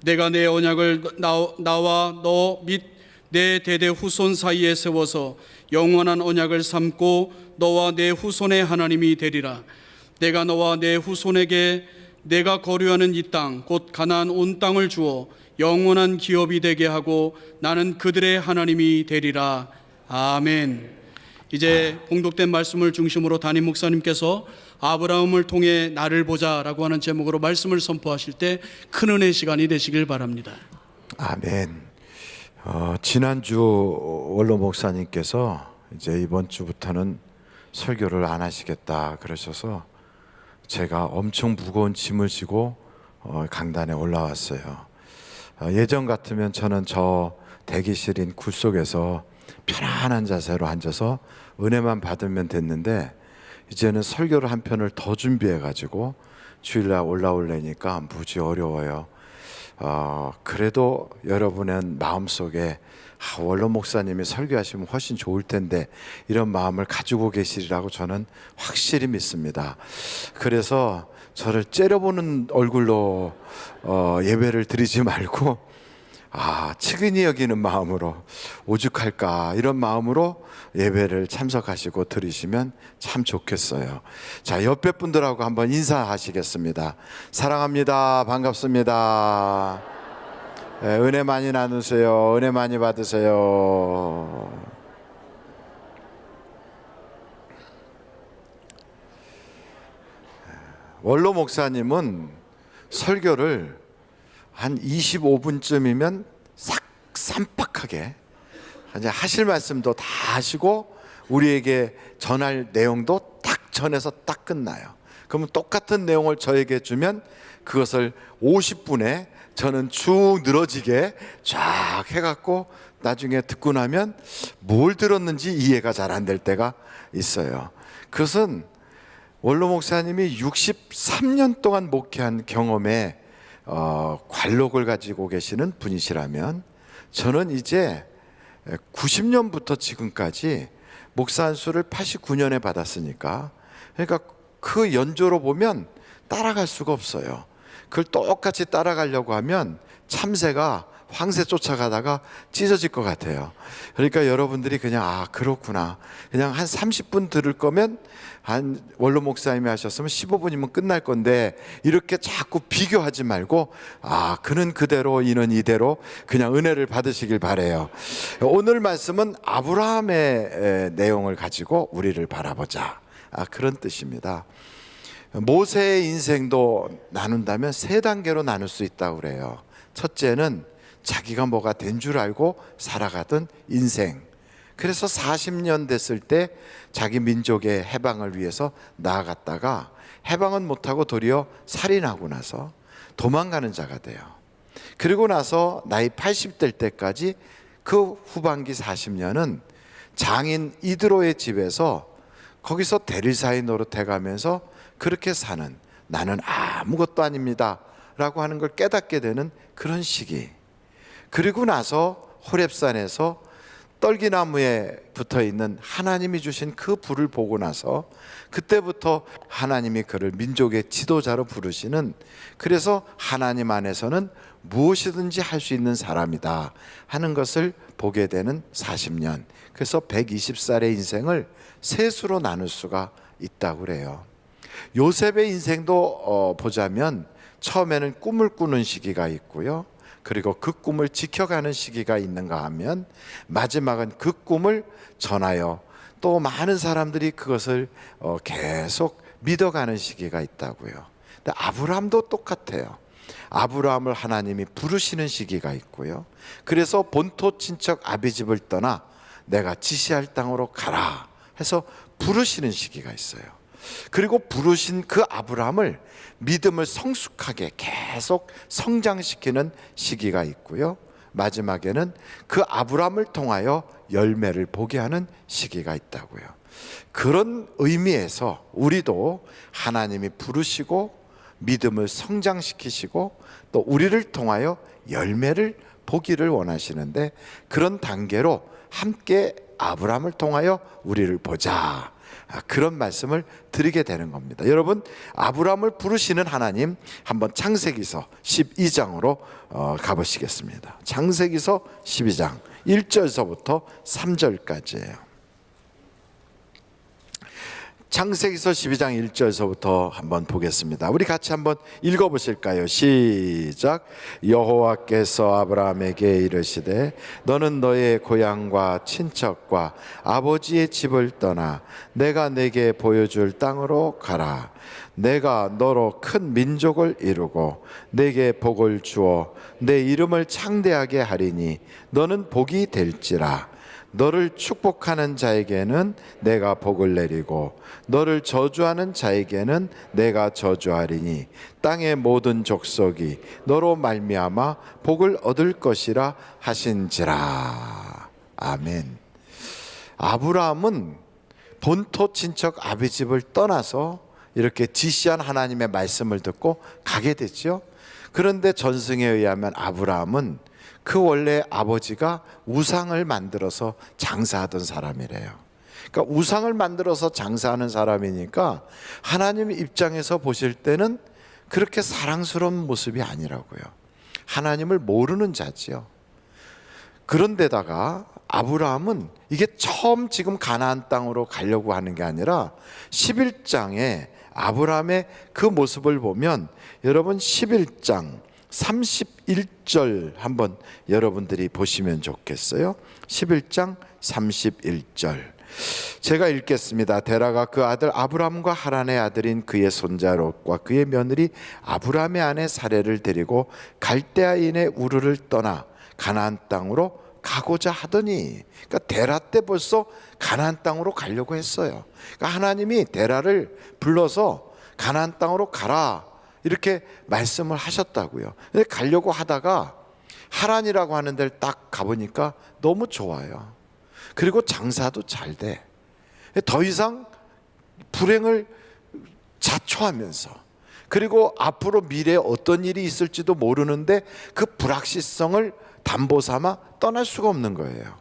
내가 내 언약을 나와 너 및 내 대대 후손 사이에 세워서 영원한 언약을 삼고 너와 내 후손의 하나님이 되리라. 내가 너와 내 후손에게 내가 거류하는 이 땅 곧 가나안 온 땅을 주어 영원한 기업이 되게 하고 나는 그들의 하나님이 되리라. 아멘. 이제 봉독된 말씀을 중심으로 담임 목사님께서 아브라함을 통해 나를 보자라고 하는 제목으로 말씀을 선포하실 때 큰 은혜의 시간이 되시길 바랍니다. 아멘. 지난주 원로 목사님께서 이제 이번 주부터는 설교를 안 하시겠다 그러셔서 제가 엄청 무거운 짐을 지고 강단에 올라왔어요. 예전 같으면 저는 저 대기실인 굴속에서 편안한 자세로 앉아서 은혜만 받으면 됐는데 이제는 설교를 한 편을 더 준비해 가지고 주일날 올라오려니까 무지 어려워요. 그래도 여러분의 마음속에 원로 목사님이 설교하시면 훨씬 좋을 텐데 이런 마음을 가지고 계시리라고 저는 확실히 믿습니다. 그래서 저를 째려보는 얼굴로 예배를 드리지 말고 측은히 여기는 마음으로 오죽할까 이런 마음으로 예배를 참석하시고 들으시면 참 좋겠어요. 자, 옆에 분들하고 한번 인사하시겠습니다. 사랑합니다. 반갑습니다. 은혜 많이 나누세요. 은혜 많이 받으세요. 원로 목사님은 설교를 한 25분쯤이면 싹 쌈박하게 이제 하실 말씀도 다 하시고 우리에게 전할 내용도 딱 전해서 딱 끝나요. 그러면 똑같은 내용을 저에게 주면 그것을 50분에 저는 쭉 늘어지게 쫙 해갖고 나중에 듣고 나면 뭘 들었는지 이해가 잘 안 될 때가 있어요. 그것은 원로 목사님이 63년 동안 목회한 경험에 관록을 가지고 계시는 분이시라면 저는 이제 90년부터 지금까지 목사 안수를 89년에 받았으니까 그러니까 그 연조로 보면 따라갈 수가 없어요. 그걸 똑같이 따라가려고 하면 참새가 황새 쫓아가다가 찢어질 것 같아요. 그러니까 여러분들이 그냥 그렇구나 그냥 한 30분 들을 거면 한 원로 목사님이 하셨으면 15분이면 끝날 건데 이렇게 자꾸 비교하지 말고 그는 그대로 이는 이대로 그냥 은혜를 받으시길 바래요. 오늘 말씀은 아브라함의 내용을 가지고 우리를 바라보자 그런 뜻입니다. 모세의 인생도 나눈다면 세 단계로 나눌 수 있다고 그래요. 첫째는 자기가 뭐가 된 줄 알고 살아가던 인생. 그래서 40년 됐을 때 자기 민족의 해방을 위해서 나아갔다가 해방은 못하고 도리어 살인하고 나서 도망가는 자가 돼요. 그리고 나서 나이 80될 때까지 그 후반기 40년은 장인 이드로의 집에서 거기서 대리사의 노릇해가면서 그렇게 사는 나는 아무것도 아닙니다 라고 하는 걸 깨닫게 되는 그런 시기. 그리고 나서 호렙산에서 떨기나무에 붙어있는 하나님이 주신 그 불을 보고 나서 그때부터 하나님이 그를 민족의 지도자로 부르시는, 그래서 하나님 안에서는 무엇이든지 할 수 있는 사람이다 하는 것을 보게 되는 40년. 그래서 120살의 인생을 세 수로 나눌 수가 있다고 그래요. 요셉의 인생도 보자면 처음에는 꿈을 꾸는 시기가 있고요. 그리고 그 꿈을 지켜가는 시기가 있는가 하면 마지막은 그 꿈을 전하여 또 많은 사람들이 그것을 계속 믿어가는 시기가 있다고요. 근데 아브라함도 똑같아요. 아브라함을 하나님이 부르시는 시기가 있고요. 그래서 본토 친척 아비집을 떠나 내가 지시할 땅으로 가라 해서 부르시는 시기가 있어요. 그리고 부르신 그 아브라함을 믿음을 성숙하게 계속 성장시키는 시기가 있고요. 마지막에는 그 아브라함을 통하여 열매를 보게 하는 시기가 있다고요. 그런 의미에서 우리도 하나님이 부르시고 믿음을 성장시키시고 또 우리를 통하여 열매를 보기를 원하시는데, 그런 단계로 함께 아브라함을 통하여 우리를 보자, 그런 말씀을 드리게 되는 겁니다. 여러분, 아브라함을 부르시는 하나님, 한번 창세기서 12장으로 가보시겠습니다. 창세기서 12장 1절서부터 3절까지예요. 창세기서 12장 1절서부터 한번 보겠습니다. 우리 같이 한번 읽어보실까요? 시작. 여호와께서 아브라함에게 이르시되 너는 너의 고향과 친척과 아버지의 집을 떠나 내가 내게 보여줄 땅으로 가라. 내가 너로 큰 민족을 이루고 내게 복을 주어 내 이름을 창대하게 하리니 너는 복이 될지라. 너를 축복하는 자에게는 내가 복을 내리고 너를 저주하는 자에게는 내가 저주하리니 땅의 모든 족속이 너로 말미암아 복을 얻을 것이라 하신지라. 아멘. 아브라함은 본토 친척 아비집을 떠나서 이렇게 지시한 하나님의 말씀을 듣고 가게 됐죠. 그런데 전승에 의하면 아브라함은 그 원래 아버지가 우상을 만들어서 장사하던 사람이래요. 그러니까 우상을 만들어서 장사하는 사람이니까 하나님 입장에서 보실 때는 그렇게 사랑스러운 모습이 아니라고요. 하나님을 모르는 자지요. 그런데다가 아브라함은 이게 처음 지금 가나안 땅으로 가려고 하는 게 아니라 11장에 아브라함의 그 모습을 보면, 여러분 11장 31절 한번 여러분들이 보시면 좋겠어요. 11장 31절 제가 읽겠습니다. 데라가 그 아들 아브람과 하란의 아들인 그의 손자 롯과 그의 며느리 아브람의 아내 사레를 데리고 갈대아인의 우르를 떠나 가나안 땅으로 가고자 하더니, 그러니까 데라 때 벌써 가나안 땅으로 가려고 했어요. 그러니까 하나님이 데라를 불러서 가나안 땅으로 가라 이렇게 말씀을 하셨다고요. 근데 가려고 하다가 하란이라고 하는 데를 딱 가보니까 너무 좋아요. 그리고 장사도 잘 돼. 더 이상 불행을 자초하면서, 그리고 앞으로 미래에 어떤 일이 있을지도 모르는데 그 불확실성을 담보 삼아 떠날 수가 없는 거예요.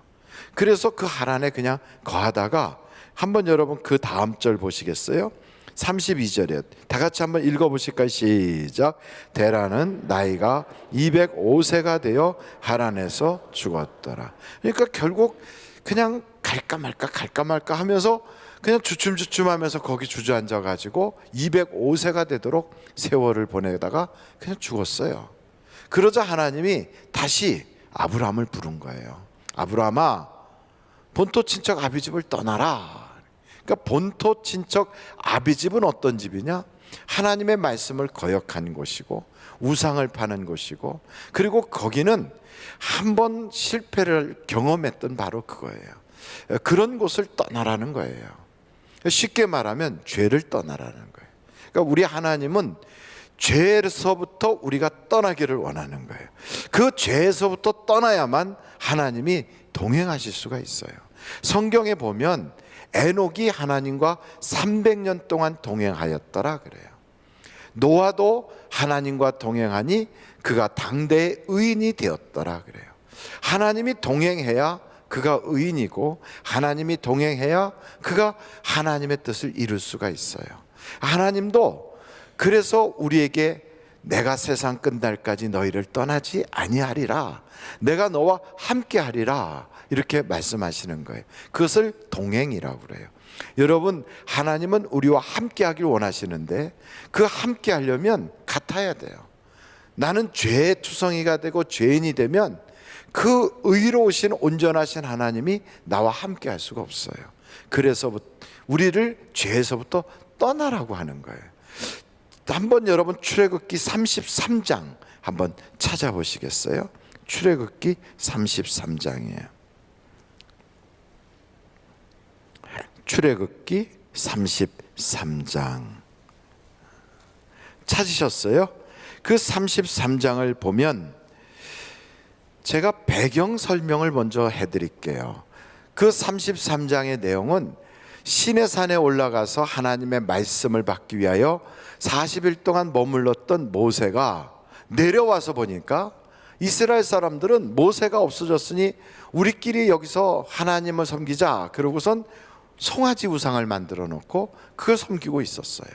그래서 그 하란에 그냥 거하다가, 한번 여러분 그 다음 절 보시겠어요? 32절에 다 같이 한번 읽어보실까요? 시작. 데라는 나이가 205세가 되어 하란에서 죽었더라. 그러니까 결국 그냥 갈까 말까 하면서 그냥 주춤주춤하면서 거기 주저앉아 가지고 205세가 되도록 세월을 보내다가 그냥 죽었어요. 그러자 하나님이 다시 아브라함을 부른 거예요. 아브라함아, 본토 친척 아비집을 떠나라. 그러니까 본토 친척 아비집은 어떤 집이냐? 하나님의 말씀을 거역한 곳이고 우상을 파는 곳이고, 그리고 거기는 한번 실패를 경험했던 바로 그거예요. 그런 곳을 떠나라는 거예요. 쉽게 말하면 죄를 떠나라는 거예요. 그러니까 우리 하나님은 죄에서부터 우리가 떠나기를 원하는 거예요. 그 죄에서부터 떠나야만 하나님이 동행하실 수가 있어요. 성경에 보면 에녹이 하나님과 300년 동안 동행하였더라 그래요. 노아도 하나님과 동행하니 그가 당대의 의인이 되었더라 그래요. 하나님이 동행해야 그가 의인이고, 하나님이 동행해야 그가 하나님의 뜻을 이룰 수가 있어요. 하나님도 그래서 우리에게 내가 세상 끝날까지 너희를 떠나지 아니하리라. 내가 너와 함께하리라. 이렇게 말씀하시는 거예요. 그것을 동행이라고 그래요. 여러분, 하나님은 우리와 함께하길 원하시는데 그 함께하려면 같아야 돼요. 나는 죄의 투성이가 되고 죄인이 되면 그 의로우신 온전하신 하나님이 나와 함께할 수가 없어요. 그래서 우리를 죄에서부터 떠나라고 하는 거예요. 한번 여러분 출애굽기 33장 한번 찾아보시겠어요? 출애굽기 33장이에요. 출애굽기 33장 찾으셨어요? 그 33장을 보면 제가 배경 설명을 먼저 해드릴게요. 그 33장의 내용은 시내산에 올라가서 하나님의 말씀을 받기 위하여 40일 동안 머물렀던 모세가 내려와서 보니까 이스라엘 사람들은 모세가 없어졌으니 우리끼리 여기서 하나님을 섬기자 그러고선 송아지 우상을 만들어 놓고 그걸 섬기고 있었어요.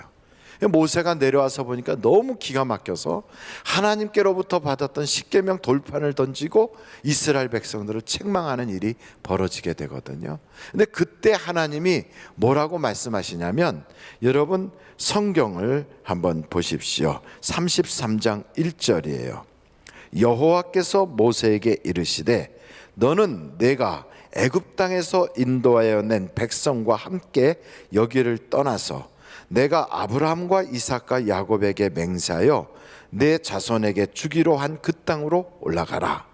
모세가 내려와서 보니까 너무 기가 막혀서 하나님께로부터 받았던 십계명 돌판을 던지고 이스라엘 백성들을 책망하는 일이 벌어지게 되거든요. 근데 그때 하나님이 뭐라고 말씀하시냐면, 여러분 성경을 한번 보십시오. 33장 1절이에요. 여호와께서 모세에게 이르시되 너는 내가 애굽 땅에서 인도하여 낸 백성과 함께 여기를 떠나서 내가 아브라함과 이삭과 야곱에게 맹세하여 내 자손에게 주기로 한 그 땅으로 올라가라.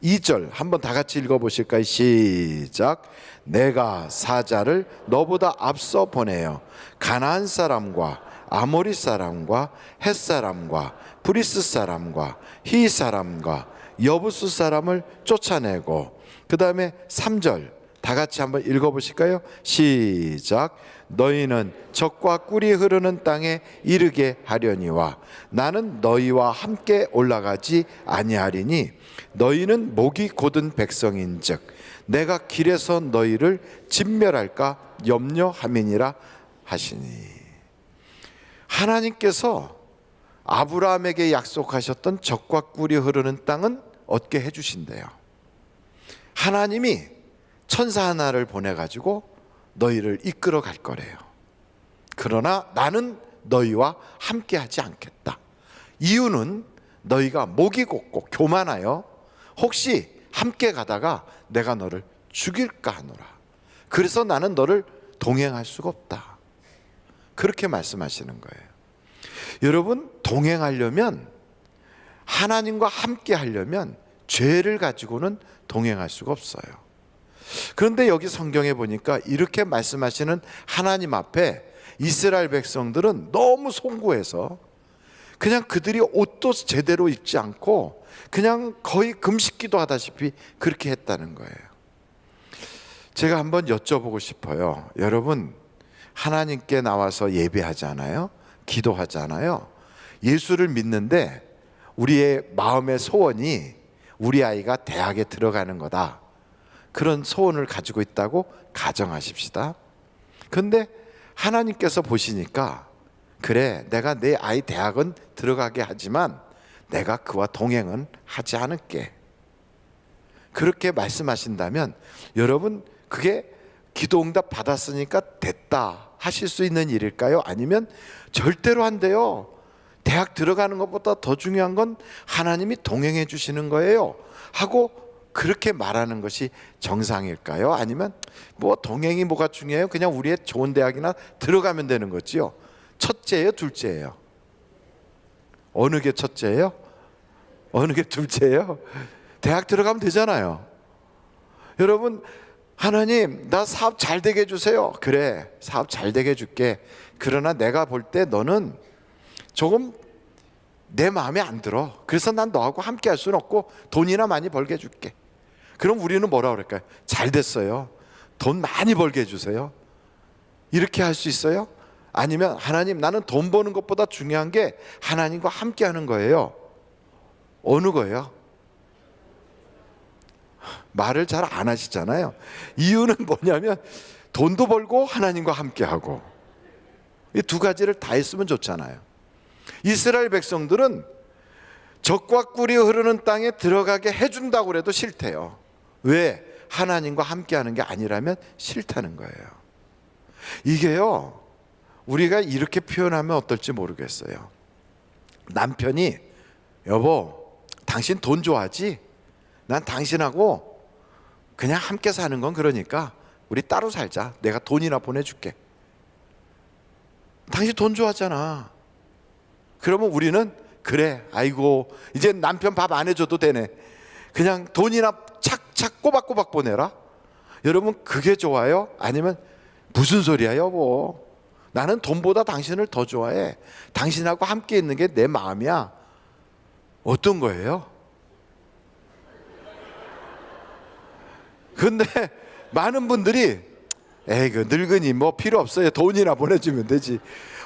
2절 한번 다 같이 읽어보실까요? 시작. 내가 사자를 너보다 앞서 보내어 가나안 사람과 아모리 사람과 헷 사람과 브리스 사람과 히 사람과 여부스 사람을 쫓아내고, 그 다음에 3절 다 같이 한번 읽어보실까요? 시작. 너희는 적과 꿀이 흐르는 땅에 이르게 하려니와 나는 너희와 함께 올라가지 아니하리니 너희는 목이 곧은 백성인즉 내가 길에서 너희를 진멸할까 염려함이니라 하시니. 하나님께서 아브라함에게 약속하셨던 적과 꿀이 흐르는 땅은 얻게 해주신대요. 하나님이 천사 하나를 보내가지고 너희를 이끌어 갈 거래요. 그러나 나는 너희와 함께 하지 않겠다. 이유는 너희가 목이 곧고 교만하여 혹시 함께 가다가 내가 너를 죽일까 하노라. 그래서 나는 너를 동행할 수가 없다. 그렇게 말씀하시는 거예요. 여러분, 동행하려면, 하나님과 함께 하려면 죄를 가지고는 동행할 수가 없어요. 그런데 여기 성경에 보니까 이렇게 말씀하시는 하나님 앞에 이스라엘 백성들은 너무 송구해서 그냥 그들이 옷도 제대로 입지 않고 그냥 거의 금식기도 하다시피 그렇게 했다는 거예요. 제가 한번 여쭤보고 싶어요. 여러분, 하나님께 나와서 예배하잖아요. 기도하잖아요. 예수를 믿는데 우리의 마음의 소원이 우리 아이가 대학에 들어가는 거다. 그런 소원을 가지고 있다고 가정하십시다. 그런데 하나님께서 보시니까, 그래, 내가 내 아이 대학은 들어가게 하지만 내가 그와 동행은 하지 않을게. 그렇게 말씀하신다면 여러분, 그게 기도응답 받았으니까 됐다 하실 수 있는 일일까요? 아니면 절대로 안 돼요. 대학 들어가는 것보다 더 중요한 건 하나님이 동행해 주시는 거예요 하고 그렇게 말하는 것이 정상일까요? 아니면 뭐 동행이 뭐가 중요해요? 그냥 우리의 좋은 대학이나 들어가면 되는 거지요. 첫째예요, 둘째예요? 어느 게 첫째예요? 어느 게 둘째예요? 대학 들어가면 되잖아요. 여러분, 하나님, 나 사업 잘 되게 해주세요. 그래, 사업 잘 되게 해줄게. 그러나 내가 볼 때 너는 조금 내 마음에 안 들어. 그래서 난 너하고 함께 할 수는 없고 돈이나 많이 벌게 해줄게. 그럼 우리는 뭐라 그럴까요? 잘 됐어요. 돈 많이 벌게 해주세요. 이렇게 할 수 있어요? 아니면 하나님, 나는 돈 버는 것보다 중요한 게 하나님과 함께 하는 거예요. 어느 거예요? 말을 잘 안 하시잖아요. 이유는 뭐냐면 돈도 벌고 하나님과 함께 하고 이 두 가지를 다 했으면 좋잖아요. 이스라엘 백성들은 젖과 꿀이 흐르는 땅에 들어가게 해준다고 해도 싫대요. 왜? 하나님과 함께하는 게 아니라면 싫다는 거예요. 이게요, 우리가 이렇게 표현하면 어떨지 모르겠어요. 남편이 여보, 당신 돈 좋아하지? 난 당신하고 그냥 함께 사는 건 그러니까 우리 따로 살자. 내가 돈이나 보내줄게. 당신 돈 좋아하잖아. 그러면 우리는 그래, 아이고 이제 남편 밥 안 해줘도 되네. 그냥 돈이나 착착 꼬박꼬박 보내라. 여러분 그게 좋아요? 아니면 무슨 소리야 여보, 나는 돈보다 당신을 더 좋아해. 당신하고 함께 있는 게 내 마음이야. 어떤 거예요? 근데 많은 분들이 에이 그 늙은이 뭐 필요 없어요. 돈이나 보내주면 되지.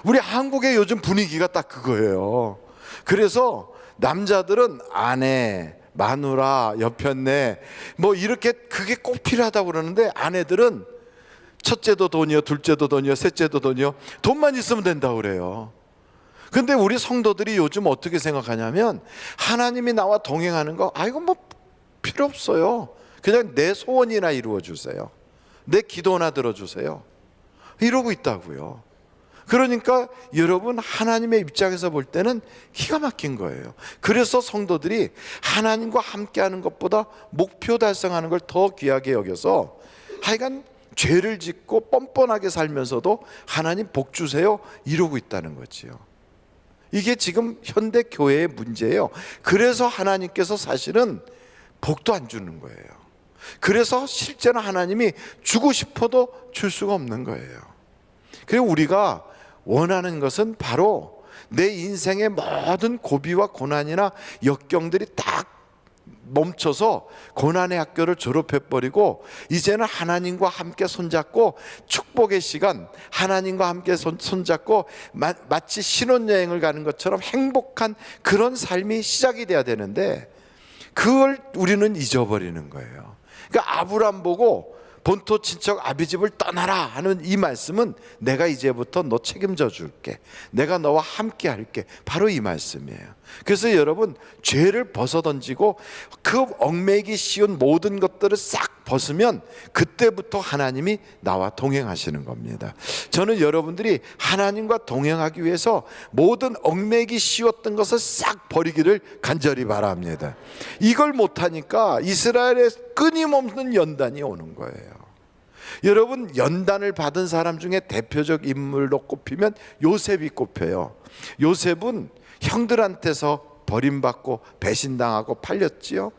우리 한국의 요즘 분위기가 딱 그거예요. 그래서 남자들은 아내, 마누라, 여편네 뭐 이렇게 그게 꼭 필요하다고 그러는데 아내들은 첫째도 돈이요, 둘째도 돈이요, 셋째도 돈이요. 돈만 있으면 된다고 그래요. 근데 우리 성도들이 요즘 어떻게 생각하냐면 하나님이 나와 동행하는 거 이거 뭐 필요 없어요. 그냥 내 소원이나 이루어 주세요. 내 기도나 들어주세요. 이러고 있다고요. 그러니까 여러분 하나님의 입장에서 볼 때는 기가 막힌 거예요. 그래서 성도들이 하나님과 함께하는 것보다 목표 달성하는 걸 더 귀하게 여겨서 하여간 죄를 짓고 뻔뻔하게 살면서도 하나님 복 주세요 이러고 있다는 거지요. 이게 지금 현대 교회의 문제예요. 그래서 하나님께서 사실은 복도 안 주는 거예요. 그래서 실제로 하나님이 주고 싶어도 줄 수가 없는 거예요. 그리고 우리가 원하는 것은 바로 내 인생의 모든 고비와 고난이나 역경들이 딱 멈춰서 고난의 학교를 졸업해버리고 이제는 하나님과 함께 손잡고 축복의 시간, 하나님과 함께 손잡고 마치 신혼여행을 가는 것처럼 행복한 그런 삶이 시작이 돼야 되는데 그걸 우리는 잊어버리는 거예요. 그러니까 아브람 보고 본토 친척 아비집을 떠나라 하는 이 말씀은 내가 이제부터 너 책임져 줄게, 내가 너와 함께 할게, 바로 이 말씀이에요. 그래서 여러분 죄를 벗어던지고 그 얽매이기 쉬운 모든 것들을 싹 벗으면 그때부터 하나님이 나와 동행하시는 겁니다. 저는 여러분들이 하나님과 동행하기 위해서 모든 얽매이기 쉬웠던 것을 싹 버리기를 간절히 바랍니다. 이걸 못하니까 이스라엘에 끊임없는 연단이 오는 거예요. 여러분 연단을 받은 사람 중에 대표적 인물로 꼽히면 요셉이 꼽혀요. 요셉은 형들한테서 버림받고 배신당하고 팔렸지요.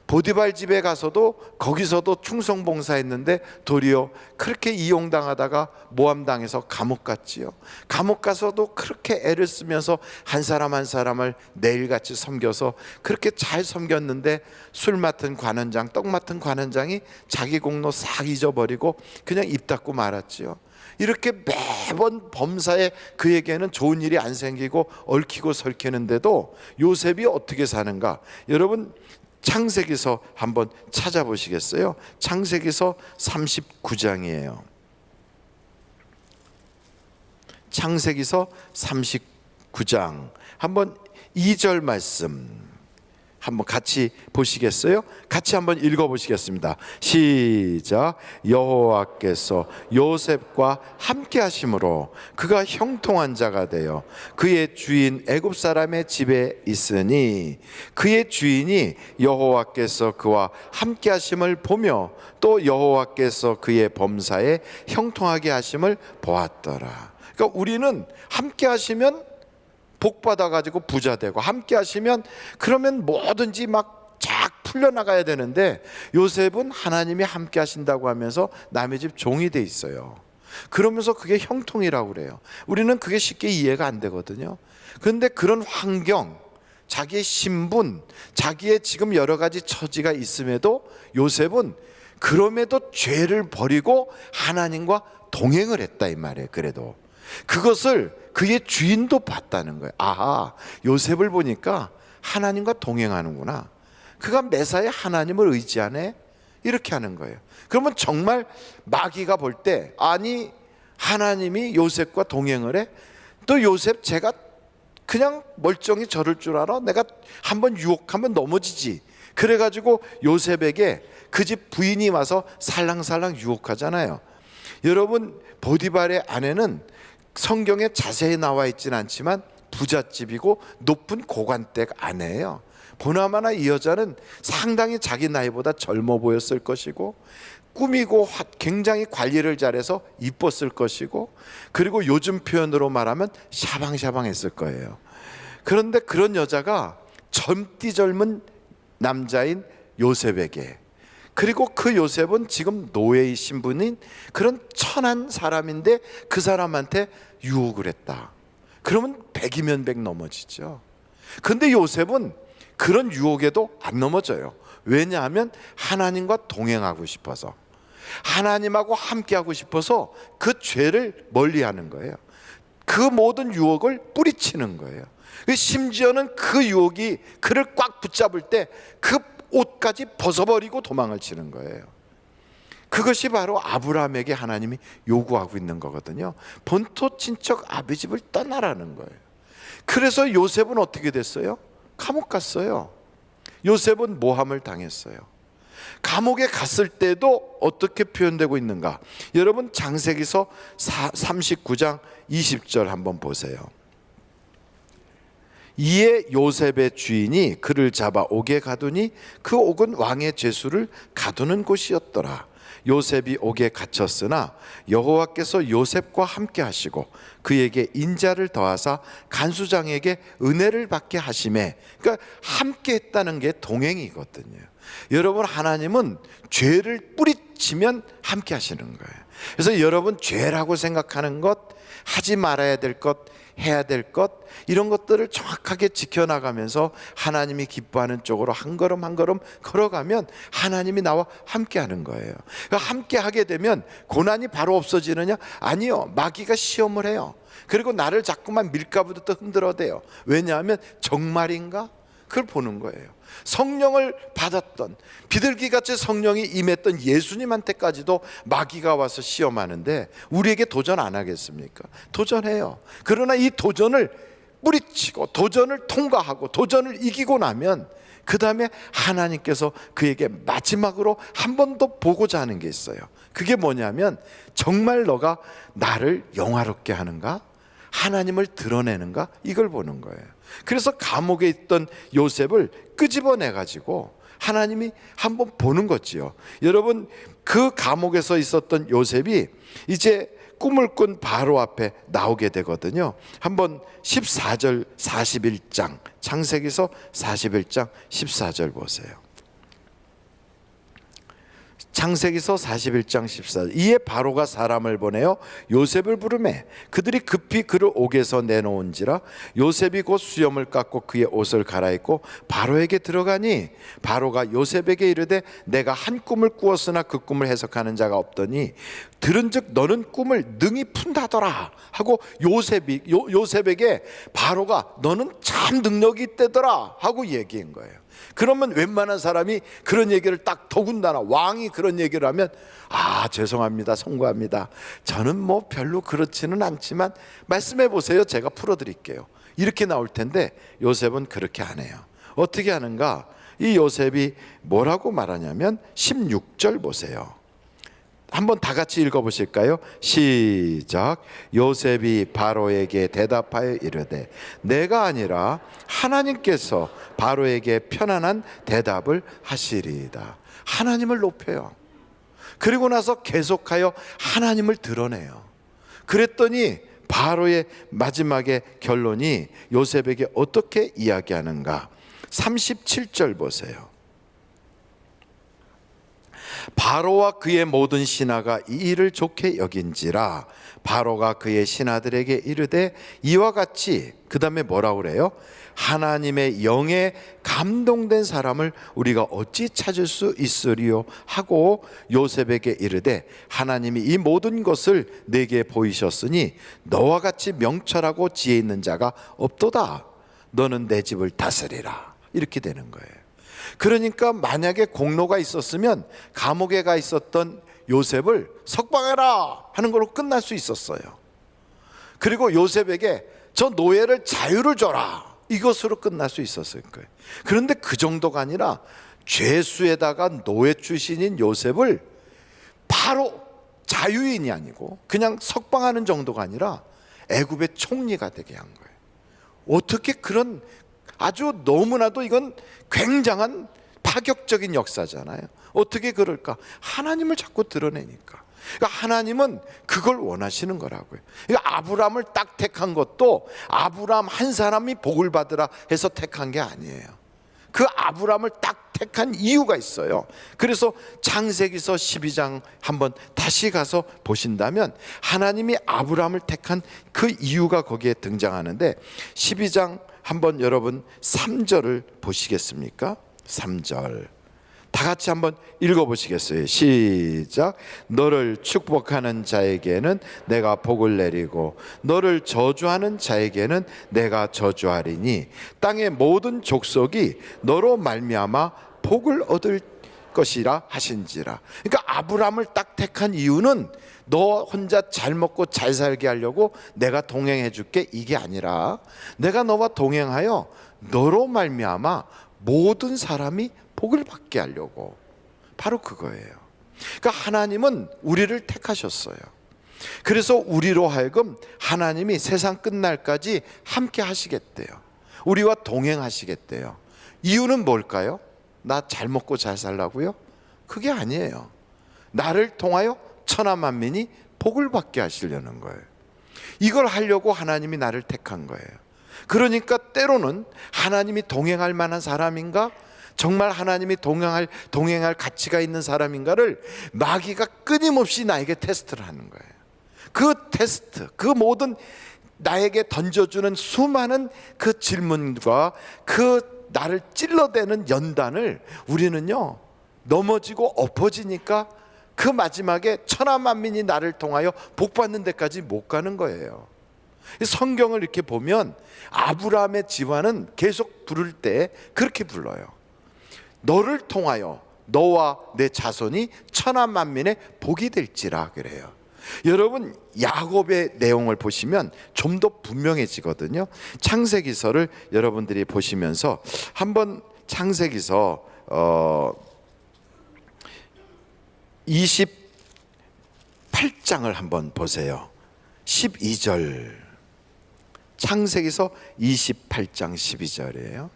보디발 집에 가서도 거기서도 충성봉사했는데 도리어 그렇게 이용당하다가 모함당해서 감옥 갔지요. 감옥 가서도 그렇게 애를 쓰면서 한 사람 한 사람을 내일같이 섬겨서 그렇게 잘 섬겼는데 술 맡은 관원장, 떡 맡은 관원장이 자기 공로 싹 잊어버리고 그냥 입 닫고 말았지요. 이렇게 매번 범사에 그에게는 좋은 일이 안 생기고 얽히고 설키는데도 요셉이 어떻게 사는가? 여러분 창세기서 한번 찾아보시겠어요? 창세기서 39장이에요. 창세기서 39장 한번 2절 말씀 한번 같이 보시겠어요? 같이 한번 읽어보시겠습니다. 시작. 여호와께서 요셉과 함께 하심으로 그가 형통한 자가 되어 그의 주인 애굽 사람의 집에 있으니 그의 주인이 여호와께서 그와 함께 하심을 보며 또 여호와께서 그의 범사에 형통하게 하심을 보았더라. 그러니까 우리는 함께 하시면 복 받아가지고 부자 되고 함께 하시면 그러면 뭐든지 막 쫙 풀려나가야 되는데 요셉은 하나님이 함께 하신다고 하면서 남의 집 종이 돼 있어요. 그러면서 그게 형통이라고 그래요. 우리는 그게 쉽게 이해가 안 되거든요. 그런데 그런 환경, 자기의 신분, 자기의 지금 여러 가지 처지가 있음에도 요셉은 그럼에도 죄를 버리고 하나님과 동행을 했다 이 말이에요. 그래도 그것을 그의 주인도 봤다는 거예요. 아하, 요셉을 보니까 하나님과 동행하는구나. 그가 매사에 하나님을 의지하네. 이렇게 하는 거예요. 그러면 정말 마귀가 볼 때 아니 하나님이 요셉과 동행을 해? 또 요셉 제가 그냥 멀쩡히 저럴 줄 알아? 내가 한번 유혹하면 넘어지지. 그래가지고 요셉에게 그 집 부인이 와서 살랑살랑 유혹하잖아요. 여러분, 보디발의 아내는 성경에 자세히 나와 있지는 않지만 부잣집이고 높은 고관댁 아내예요. 보나마나 이 여자는 상당히 자기 나이보다 젊어 보였을 것이고, 꾸미고 굉장히 관리를 잘해서 이뻤을 것이고, 그리고 요즘 표현으로 말하면 샤방샤방했을 거예요. 그런데 그런 여자가 젊디 젊은 남자인 요셉에게, 그리고 그 요셉은 지금 노예의 신분인 그런 천한 사람인데 그 사람한테 유혹을 했다. 그러면 100이면 100 넘어지죠. 근데 요셉은 그런 유혹에도 안 넘어져요. 왜냐하면 하나님과 동행하고 싶어서, 하나님하고 함께하고 싶어서 그 죄를 멀리하는 거예요. 그 모든 유혹을 뿌리치는 거예요. 심지어는 그 유혹이 그를 꽉 붙잡을 때 그 옷까지 벗어버리고 도망을 치는 거예요. 그것이 바로 아브라함에게 하나님이 요구하고 있는 거거든요. 본토 친척 아비집을 떠나라는 거예요. 그래서 요셉은 어떻게 됐어요? 감옥 갔어요. 요셉은 모함을 당했어요. 감옥에 갔을 때도 어떻게 표현되고 있는가? 여러분, 창세기서 39장 20절 한번 보세요. 이에 요셉의 주인이 그를 잡아 옥에 가두니 그 옥은 왕의 죄수를 가두는 곳이었더라. 요셉이 옥에 갇혔으나 여호와께서 요셉과 함께 하시고 그에게 인자를 더하사 간수장에게 은혜를 받게 하심에, 그러니까 함께 했다는 게 동행이거든요. 여러분, 하나님은 죄를 뿌리치면 함께 하시는 거예요. 그래서 여러분, 죄라고 생각하는 것, 하지 말아야 될 것, 해야 될 것, 이런 것들을 정확하게 지켜나가면서 하나님이 기뻐하는 쪽으로 한 걸음 한 걸음 걸어가면 하나님이 나와 함께 하는 거예요. 그러니까 함께 하게 되면 고난이 바로 없어지느냐? 아니요, 마귀가 시험을 해요. 그리고 나를 자꾸만 밀가부부터 흔들어대요. 왜냐하면 정말인가? 그걸 보는 거예요. 성령을 받았던, 비둘기같이 성령이 임했던 예수님한테까지도 마귀가 와서 시험하는데 우리에게 도전 안 하겠습니까? 도전해요. 그러나 이 도전을 뿌리치고 도전을 통과하고 도전을 이기고 나면 그 다음에 하나님께서 그에게 마지막으로 한 번 더 보고자 하는 게 있어요. 그게 뭐냐면, 정말 너가 나를 영화롭게 하는가? 하나님을 드러내는가? 이걸 보는 거예요. 그래서 감옥에 있던 요셉을 끄집어내 가지고 하나님이 한번 보는 거지요. 여러분, 그 감옥에서 있었던 요셉이 이제 꿈을 꾼 바로 앞에 나오게 되거든요. 한번 14절 41장, 창세기서 41장 14절 보세요. 창세기서 41장 14절. 이에 바로가 사람을 보내어 요셉을 부르매 그들이 급히 그를 옥에서 내놓은지라 요셉이 곧 수염을 깎고 그의 옷을 갈아입고 바로에게 들어가니 바로가 요셉에게 이르되 내가 한 꿈을 꾸었으나 그 꿈을 해석하는 자가 없더니 들은즉 너는 꿈을 능히 푼다더라 하고 요셉에게 바로가 너는 참 능력이 있대더라 하고 얘기한 거예요. 그러면 웬만한 사람이 그런 얘기를 딱, 더군다나 왕이 그런 얘기를 하면, 아, 죄송합니다, 송구합니다, 저는 뭐 별로 그렇지는 않지만 말씀해 보세요, 제가 풀어드릴게요, 이렇게 나올 텐데 요셉은 그렇게 안 해요. 어떻게 하는가? 이 요셉이 뭐라고 말하냐면 16절 보세요. 한번 다 같이 읽어보실까요? 시작. 요셉이 바로에게 대답하여 이르되 내가 아니라 하나님께서 바로에게 편안한 대답을 하시리이다. 하나님을 높여요. 그리고 나서 계속하여 하나님을 드러내요. 그랬더니 바로의 마지막에 결론이 요셉에게 어떻게 이야기하는가? 37절 보세요. 바로와 그의 모든 신하가 이 일을 좋게 여긴지라 바로가 그의 신하들에게 이르되 이와 같이, 그 다음에 뭐라고 그래요? 하나님의 영에 감동된 사람을 우리가 어찌 찾을 수 있으리요 하고 요셉에게 이르되 하나님이 이 모든 것을 내게 보이셨으니 너와 같이 명철하고 지혜 있는 자가 없도다. 너는 내 집을 다스리라. 이렇게 되는 거예요. 그러니까 만약에 공로가 있었으면 감옥에 가 있었던 요셉을 석방해라 하는 걸로 끝날 수 있었어요. 그리고 요셉에게 저 노예를 자유를 줘라, 이것으로 끝날 수 있었을 거예요. 그런데 그 정도가 아니라 죄수에다가 노예 출신인 요셉을 바로 자유인이 아니고 그냥 석방하는 정도가 아니라 애굽의 총리가 되게 한 거예요. 어떻게 그런, 아주 너무나도 이건 굉장한 파격적인 역사잖아요. 어떻게 그럴까? 하나님을 자꾸 드러내니까. 그러니까 하나님은 그걸 원하시는 거라고요. 그러니까 아브라함을 딱 택한 것도 아브라함 한 사람이 복을 받으라 해서 택한 게 아니에요. 그 아브라함을 딱 택한 이유가 있어요. 그래서 창세기서 12장 한번 다시 가서 보신다면 하나님이 아브라함을 택한 그 이유가 거기에 등장하는데, 12장 한번 여러분 3절을 보시겠습니까? 3절 다 같이 한번 읽어보시겠어요? 시작. 너를 축복하는 자에게는 내가 복을 내리고 너를 저주하는 자에게는 내가 저주하리니 땅의 모든 족속이 너로 말미암아 복을 얻을 것이라 하신지라. 그러니까 아브라함을 딱 택한 이유는 너 혼자 잘 먹고 잘 살게 하려고 내가 동행해 줄게, 이게 아니라 내가 너와 동행하여 너로 말미암아 모든 사람이 복을 받게 하려고, 바로 그거예요. 그러니까 하나님은 우리를 택하셨어요. 그래서 우리로 하여금 하나님이 세상 끝날까지 함께 하시겠대요. 우리와 동행하시겠대요. 이유는 뭘까요? 나 잘 먹고 잘 살라고요? 그게 아니에요. 나를 통하여 천하 만민이 복을 받게 하시려는 거예요. 이걸 하려고 하나님이 나를 택한 거예요. 그러니까 때로는 하나님이 동행할 만한 사람인가, 정말 하나님이 동행할 가치가 있는 사람인가를 마귀가 끊임없이 나에게 테스트를 하는 거예요. 그 테스트, 그 모든 나에게 던져주는 수많은 그 질문과 그 나를 찔러대는 연단을 우리는요, 넘어지고 엎어지니까 그 마지막에 천하 만민이 나를 통하여 복받는 데까지 못 가는 거예요. 성경을 이렇게 보면 아브라함의 집안은 계속 부를 때 그렇게 불러요. 너를 통하여 너와 내 자손이 천하 만민의 복이 될지라 그래요. 여러분, 야곱의 내용을 보시면 좀 더 분명해지거든요. 창세기서를 여러분들이 보시면서 한번 창세기서 28장을 한번 보세요. 12절, 창세기서 28장 12절이에요.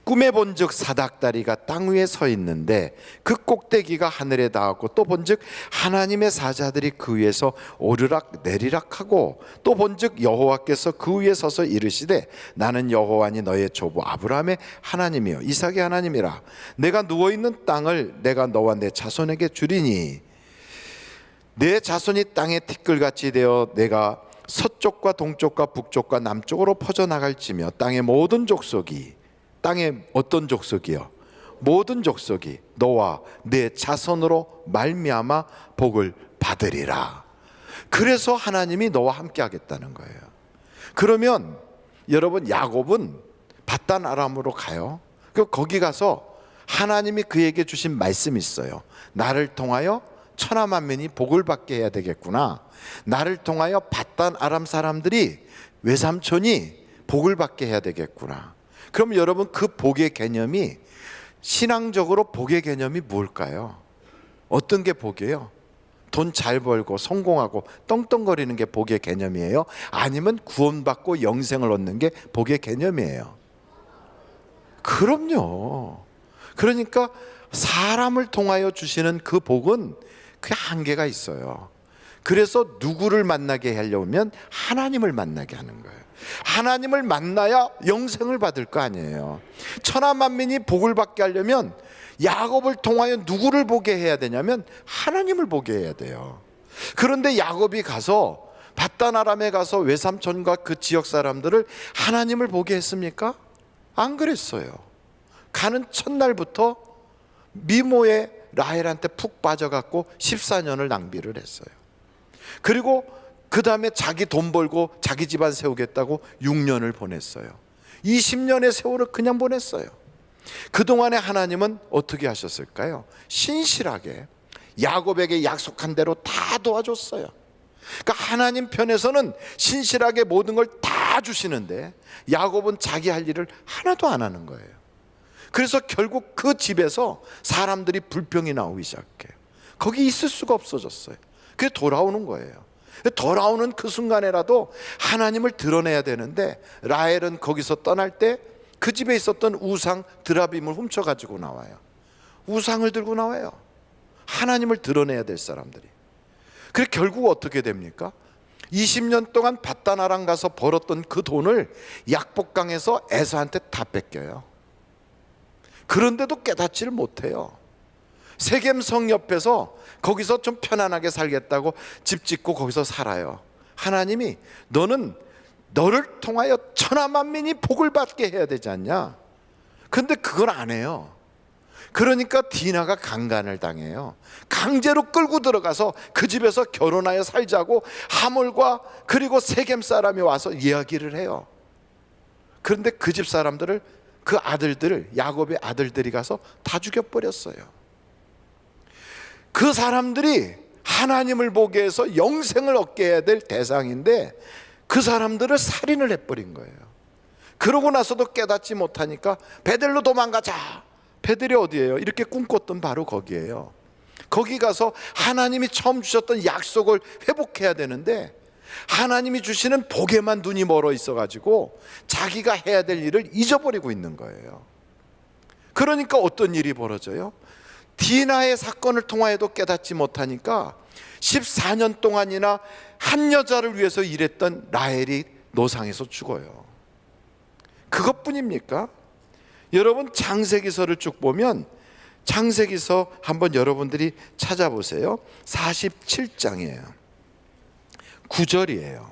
꿈에 본즉 사닥다리가 땅 위에 서 있는데 그 꼭대기가 하늘에 닿았고, 또 본즉 하나님의 사자들이 그 위에서 오르락 내리락 하고, 또 본즉 여호와께서 그 위에 서서 이르시되 나는 여호와니 너의 조부 아브라함의 하나님이요 이삭의 하나님이라. 내가 누워있는 땅을 내가 너와 내 자손에게 주리니 내 자손이 땅의 티끌같이 되어 내가 서쪽과 동쪽과 북쪽과 남쪽으로 퍼져나갈지며 땅의 모든 족속이, 땅의 어떤 족속이요? 모든 족속이 너와 내 자손으로 말미암아 복을 받으리라. 그래서 하나님이 너와 함께 하겠다는 거예요. 그러면 여러분, 야곱은 밧단 아람으로 가요. 거기 가서 하나님이 그에게 주신 말씀이 있어요. 나를 통하여 천하 만민이 복을 받게 해야 되겠구나. 나를 통하여 밧단 아람 사람들이, 외삼촌이 복을 받게 해야 되겠구나. 그럼 여러분, 그 복의 개념이, 신앙적으로 복의 개념이 뭘까요? 어떤 게 복이에요? 돈 잘 벌고 성공하고 떵떵거리는 게 복의 개념이에요? 아니면 구원받고 영생을 얻는 게 복의 개념이에요? 그럼요. 그러니까 사람을 통하여 주시는 그 복은 그 한계가 있어요. 그래서 누구를 만나게 하려면 하나님을 만나게 하는 거예요. 하나님을 만나야 영생을 받을 거 아니에요. 천하 만민이 복을 받게 하려면 야곱을 통하여 누구를 보게 해야 되냐면 하나님을 보게 해야 돼요. 그런데 야곱이 가서 밧단 아람에 가서 외삼촌과 그 지역 사람들을 하나님을 보게 했습니까? 안 그랬어요. 가는 첫날부터 미모의 라헬한테 푹 빠져갖고 14년을 낭비를 했어요. 그리고 그 다음에 자기 돈 벌고 자기 집안 세우겠다고 6년을 보냈어요. 20년의 세월을 그냥 보냈어요. 그동안에 하나님은 어떻게 하셨을까요? 신실하게 야곱에게 약속한 대로 다 도와줬어요. 그러니까 하나님 편에서는 신실하게 모든 걸 다 주시는데 야곱은 자기 할 일을 하나도 안 하는 거예요. 그래서 결국 그 집에서 사람들이 불평이 나오기 시작해요. 거기 있을 수가 없어졌어요. 그래서 돌아오는 거예요. 돌아오는 그 순간에라도 하나님을 드러내야 되는데 라헬은 거기서 떠날 때 그 집에 있었던 우상 드라빔을 훔쳐가지고 나와요. 우상을 들고 나와요. 하나님을 드러내야 될 사람들이. 그래서 결국 어떻게 됩니까? 20년 동안 밧다나랑 가서 벌었던 그 돈을 약복강에서 에서한테 다 뺏겨요. 그런데도 깨닫지를 못해요. 세겜 성 옆에서 거기서 좀 편안하게 살겠다고 집 짓고 거기서 살아요. 하나님이 너를 통하여 천하만민이 복을 받게 해야 되지 않냐? 근데 그걸 안 해요. 그러니까 디나가 강간을 당해요. 강제로 끌고 들어가서 그 집에서 결혼하여 살자고 하몰과 그리고 세겜 사람이 와서 이야기를 해요. 그런데 그 집 사람들을, 그 아들들을, 야곱의 아들들이 가서 다 죽여버렸어요. 그 사람들이 하나님을 보게 해서 영생을 얻게 해야 될 대상인데 그 사람들을 살인을 해버린 거예요. 그러고 나서도 깨닫지 못하니까 베델로 도망가자. 베델이 어디예요? 이렇게 꿈꿨던 바로 거기예요. 거기 가서 하나님이 처음 주셨던 약속을 회복해야 되는데 하나님이 주시는 복에만 눈이 멀어 있어가지고 자기가 해야 될 일을 잊어버리고 있는 거예요. 그러니까 어떤 일이 벌어져요? 디나의 사건을 통하여도 깨닫지 못하니까 14년 동안이나 한 여자를 위해서 일했던 라헬이 노상에서 죽어요. 그것뿐입니까? 여러분 창세기서를 쭉 보면 창세기서 한번 여러분들이 찾아보세요. 47장이에요. 9절이에요.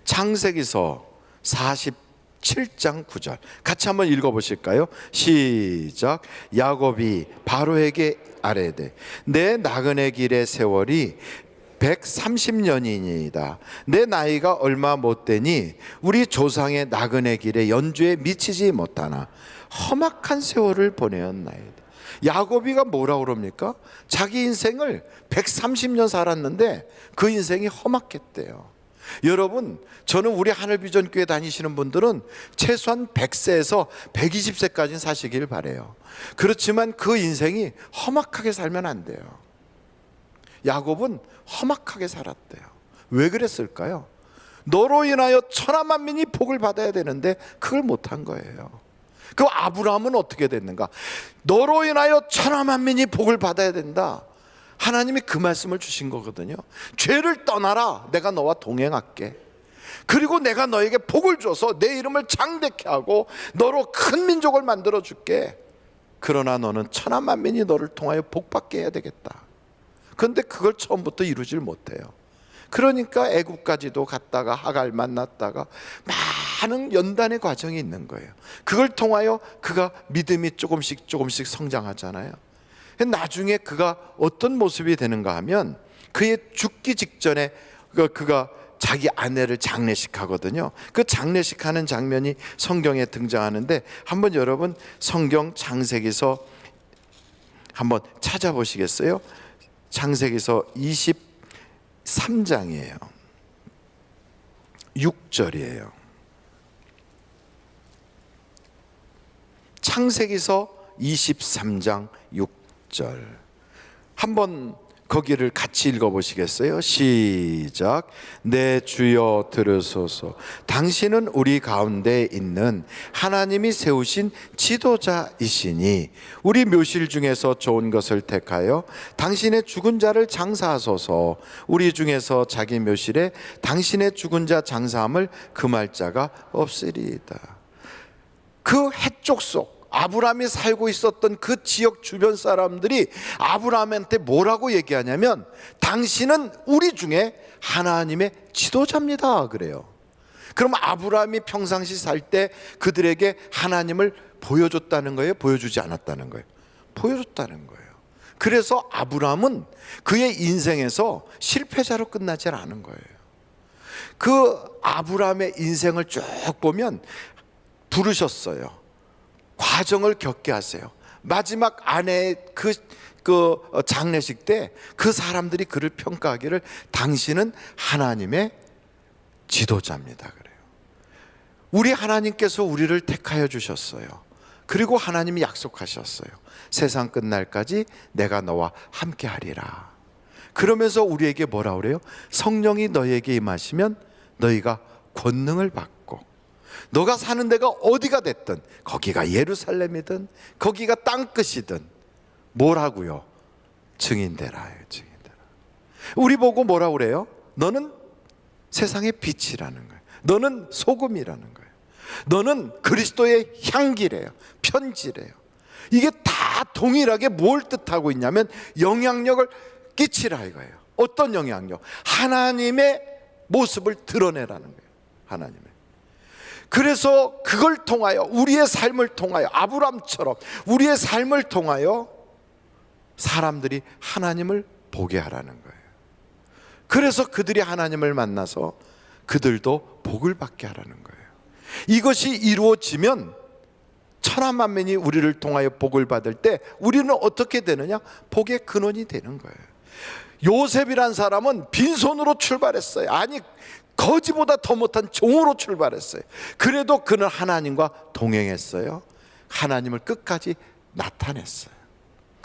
창세기서 47장 9절 같이 한번 읽어보실까요? 시작. 야곱이 바로에게 아뢰되 내 나그네 길의 세월이 130년이니이다. 내 나이가 얼마 못되니 우리 조상의 나그네 길에 연주에 미치지 못하나 험악한 세월을 보내었나이다. 야곱이가 뭐라고 그럽니까? 자기 인생을 130년 살았는데 그 인생이 험악했대요. 여러분, 저는 우리 하늘비전교회 다니시는 분들은 최소한 100세에서 120세까지는 사시길 바라요. 그렇지만 그 인생이 험악하게 살면 안 돼요. 야곱은 험악하게 살았대요. 왜 그랬을까요? 너로 인하여 천하만민이 복을 받아야 되는데 그걸 못한 거예요. 그 아브라함은 어떻게 됐는가? 너로 인하여 천하만민이 복을 받아야 된다. 하나님이 그 말씀을 주신 거거든요. 죄를 떠나라. 내가 너와 동행할게. 그리고 내가 너에게 복을 줘서 내 이름을 장대케 하고 너로 큰 민족을 만들어 줄게. 그러나 너는 천하만민이 너를 통하여 복받게 해야 되겠다. 그런데 그걸 처음부터 이루질 못해요. 그러니까 애굽까지도 갔다가 하갈 만났다가 많은 연단의 과정이 있는 거예요. 그걸 통하여 그가 믿음이 조금씩 성장하잖아요. 나중에 그가 어떤 모습이 되는가 하면 그의 죽기 직전에 그가 자기 아내를 장례식 하거든요. 그 장례식 하는 장면이 성경에 등장하는데 한번 여러분 성경 창세기서 한번 찾아보시겠어요? 창세기서 23장이에요. 6절이에요. 창세기서 23장 6절 한번 거기를 같이 읽어보시겠어요? 시작. 내 주여 들으소서. 당신은 우리 가운데 있는 하나님이 세우신 지도자이시니 우리 묘실 중에서 좋은 것을 택하여 당신의 죽은 자를 장사하소서. 우리 중에서 자기 묘실에 당신의 죽은 자 장사함을 금할 자가 없으리이다. 그 해쪽 속 아브라함이 살고 있었던 그 지역 주변 사람들이 아브라함한테 뭐라고 얘기하냐면 당신은 우리 중에 하나님의 지도자입니다 그래요. 그럼 아브라함이 평상시 살 때 그들에게 하나님을 보여줬다는 거예요? 보여주지 않았다는 거예요? 보여줬다는 거예요. 그래서 아브라함은 그의 인생에서 실패자로 끝나지 않은 거예요. 그 아브라함의 인생을 쭉 보면 부르셨어요. 과정을 겪게 하세요. 마지막 아내의 그 장례식 때 그 사람들이 그를 평가하기를 당신은 하나님의 지도자입니다 그래요. 우리 하나님께서 우리를 택하여 주셨어요. 그리고 하나님이 약속하셨어요. 세상 끝날까지 내가 너와 함께 하리라. 그러면서 우리에게 뭐라 그래요? 성령이 너희에게 임하시면 너희가 권능을 받고, 너가 사는 데가 어디가 됐든, 거기가 예루살렘이든 거기가 땅끝이든 뭐라고요? 증인되라. 증인되라. 우리 보고 뭐라 그래요? 너는 세상의 빛이라는 거예요. 너는 소금이라는 거예요. 너는 그리스도의 향기래요. 편지래요. 이게 다 동일하게 뭘 뜻하고 있냐면 영향력을 끼치라 이거예요. 어떤 영향력? 하나님의 모습을 드러내라는 거예요. 하나님의. 그래서 그걸 통하여, 우리의 삶을 통하여, 아브람처럼 우리의 삶을 통하여 사람들이 하나님을 보게 하라는 거예요. 그래서 그들이 하나님을 만나서 그들도 복을 받게 하라는 거예요. 이것이 이루어지면 천하만민이 우리를 통하여 복을 받을 때 우리는 어떻게 되느냐? 복의 근원이 되는 거예요. 요셉이란 사람은 빈손으로 출발했어요. 아니, 거지보다 더 못한 종으로 출발했어요. 그래도 그는 하나님과 동행했어요. 하나님을 끝까지 나타냈어요.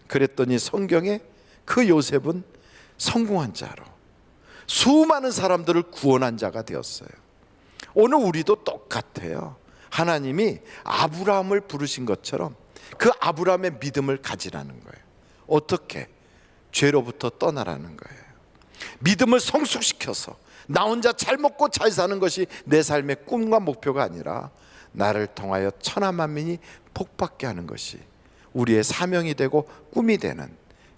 그랬더니 성경에 그 요셉은 성공한 자로 수많은 사람들을 구원한 자가 되었어요. 오늘 우리도 똑같아요. 하나님이 아브라함을 부르신 것처럼 그 아브라함의 믿음을 가지라는 거예요. 어떻게? 죄로부터 떠나라는 거예요. 믿음을 성숙시켜서 나 혼자 잘 먹고 잘 사는 것이 내 삶의 꿈과 목표가 아니라 나를 통하여 천하만민이 복받게 하는 것이 우리의 사명이 되고 꿈이 되는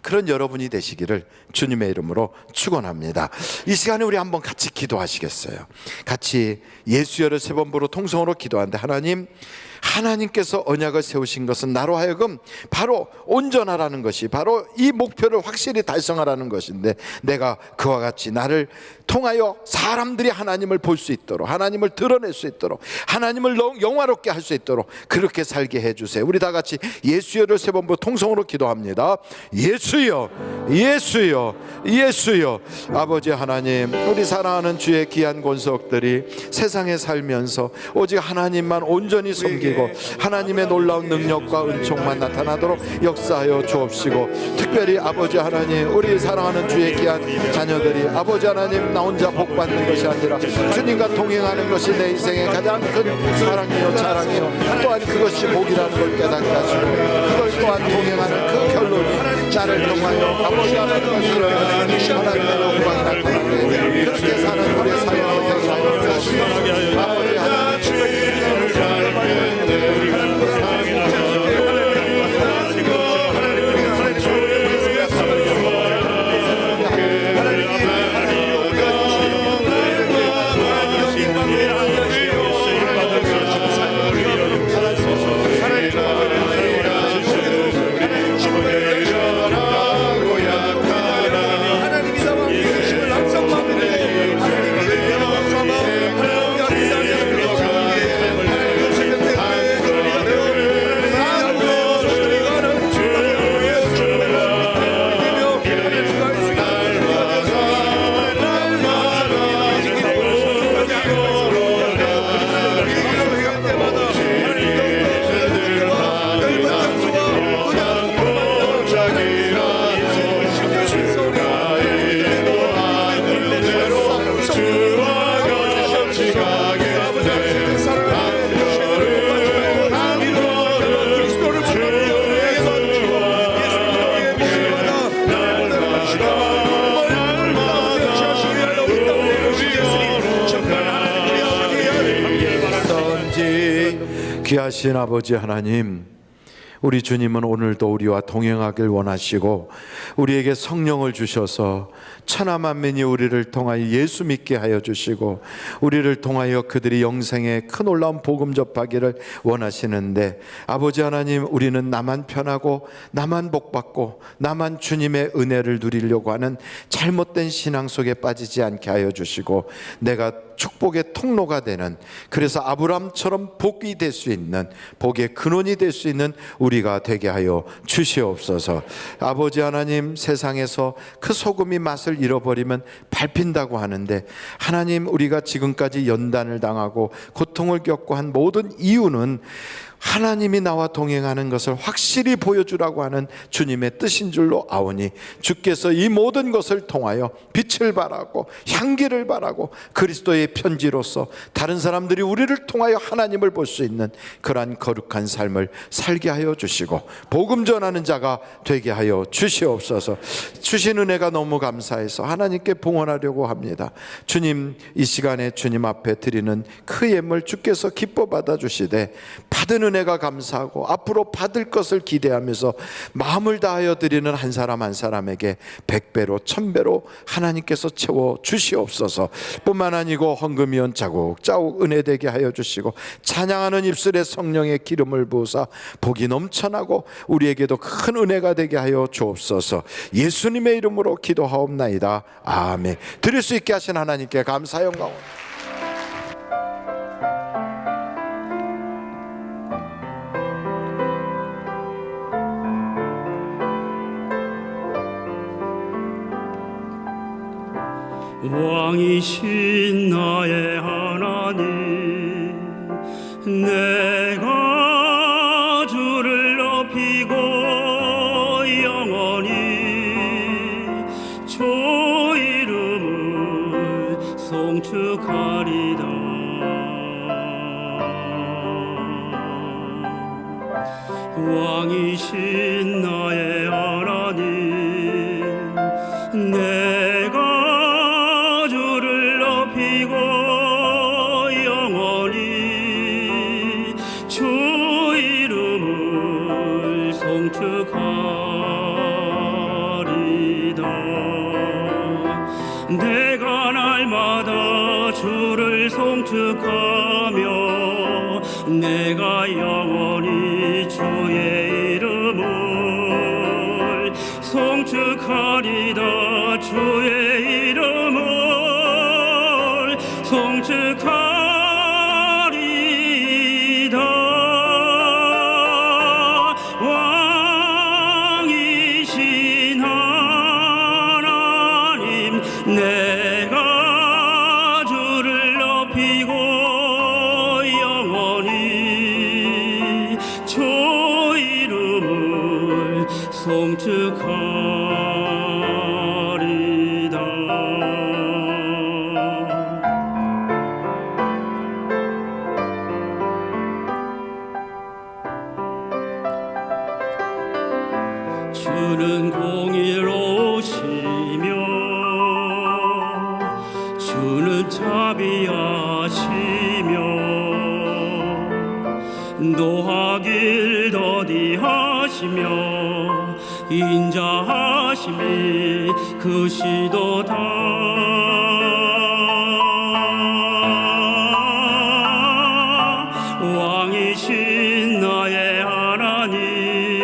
그런 여러분이 되시기를 주님의 이름으로 축원합니다. 이 시간에 우리 한번 같이 기도하시겠어요? 같이 예수여를 세 번 부르고 통성으로 기도하는데, 하나님께서 언약을 세우신 것은 나로 하여금 바로 온전하라는 것이, 바로 이 목표를 확실히 달성하라는 것인데, 내가 그와 같이 나를 통하여 사람들이 하나님을 볼 수 있도록, 하나님을 드러낼 수 있도록, 하나님을 영화롭게 할 수 있도록 그렇게 살게 해주세요. 우리 다 같이 예수여를 세 번 부르고 통성으로 기도합니다. 예수여, 예수여, 예수여. 아버지 하나님, 우리 사랑하는 주의 귀한 권속들이 세상에 살면서 오직 하나님만 온전히 섬기고 하나님의 놀라운 능력과 은총만 나타나도록 역사하여 주옵시고, 특별히 아버지 하나님, 우리 사랑하는 주의 귀한 자녀들이 아버지 하나님, 나 혼자 복받는 것이 아니라 주님과 동행하는 것이 내 인생의 가장 큰 사랑이요 자랑이요, 또한 그것이 복이라는 걸 깨닫게 하시고, 그걸 또한 동행하는 그 결론이 나를 통하여 아버지 하나님을 드러내는 하나님의 영광이 나타나게, 그렇게 사는 우리의 삶을 되게 하여 주시옵소서. 아버지 하나님, 귀하신 아버지 하나님, 우리 주님은 오늘도 우리와 동행하길 원하시고 우리에게 성령을 주셔서 천하만민이 우리를 통하여 예수 믿게 하여 주시고 우리를 통하여 그들이 영생에 큰 놀라운 복음 접하기를 원하시는데, 아버지 하나님, 우리는 나만 편하고 나만 복받고 나만 주님의 은혜를 누리려고 하는 잘못된 신앙 속에 빠지지 않게 하여 주시고, 내가 축복의 통로가 되는, 그래서 아브라함처럼 복이 될 수 있는, 복의 근원이 될 수 있는 우리가 되게 하여 주시옵소서. 아버지 하나님, 세상에서 그 소금이 맛을 잃어버리면 밟힌다고 하는데, 하나님, 우리가 지금까지 연단을 당하고 고통을 겪고 한 모든 이유는 하나님이 나와 동행하는 것을 확실히 보여주라고 하는 주님의 뜻인 줄로 아오니, 주께서 이 모든 것을 통하여 빛을 발하고 향기를 발하고 그리스도의 편지로서 다른 사람들이 우리를 통하여 하나님을 볼 수 있는 그러한 거룩한 삶을 살게 하여 주시고 복음 전하는 자가 되게 하여 주시옵소서. 주신 은혜가 너무 감사해서 하나님께 봉헌하려고 합니다. 주님, 이 시간에 주님 앞에 드리는 그 예물 주께서 기뻐 받아 주시되, 받은 은혜가 감사하고 앞으로 받을 것을 기대하면서 마음을 다하여 드리는 한 사람 한 사람에게 100배로 1000배로 하나님께서 채워 주시옵소서. 뿐만 아니고 헌금이온 자국자국 은혜되게 하여 주시고, 찬양하는 입술에 성령의 기름을 부으사 복이 넘쳐나고 우리에게도 큰 은혜가 되게 하여 주옵소서. 예수님의 이름으로 기도하옵나이다. 아멘. 드릴 수 있게 하신 하나님께 감사 영광. 왕이신 나의 하나님, 내가 주를 높이고 영원히 주 이름을 송축하리다. 왕이신 나의 하나님, 내가 주를 높이고 영원히 주 이름을 송축하리다. 내가 날마다 주를 송축하며 내가 영원히 주의 이름을 송축하리다. 주의 이름을 송축하리다. 왕이신 하나님, 내가 주를 높이고 영원히 주 이름을 송축하리다. 주는 공의로우시며 주는 자비하시며 노하길 더디하시며 인자하심이 크시도다. 왕이신 나의 하나님,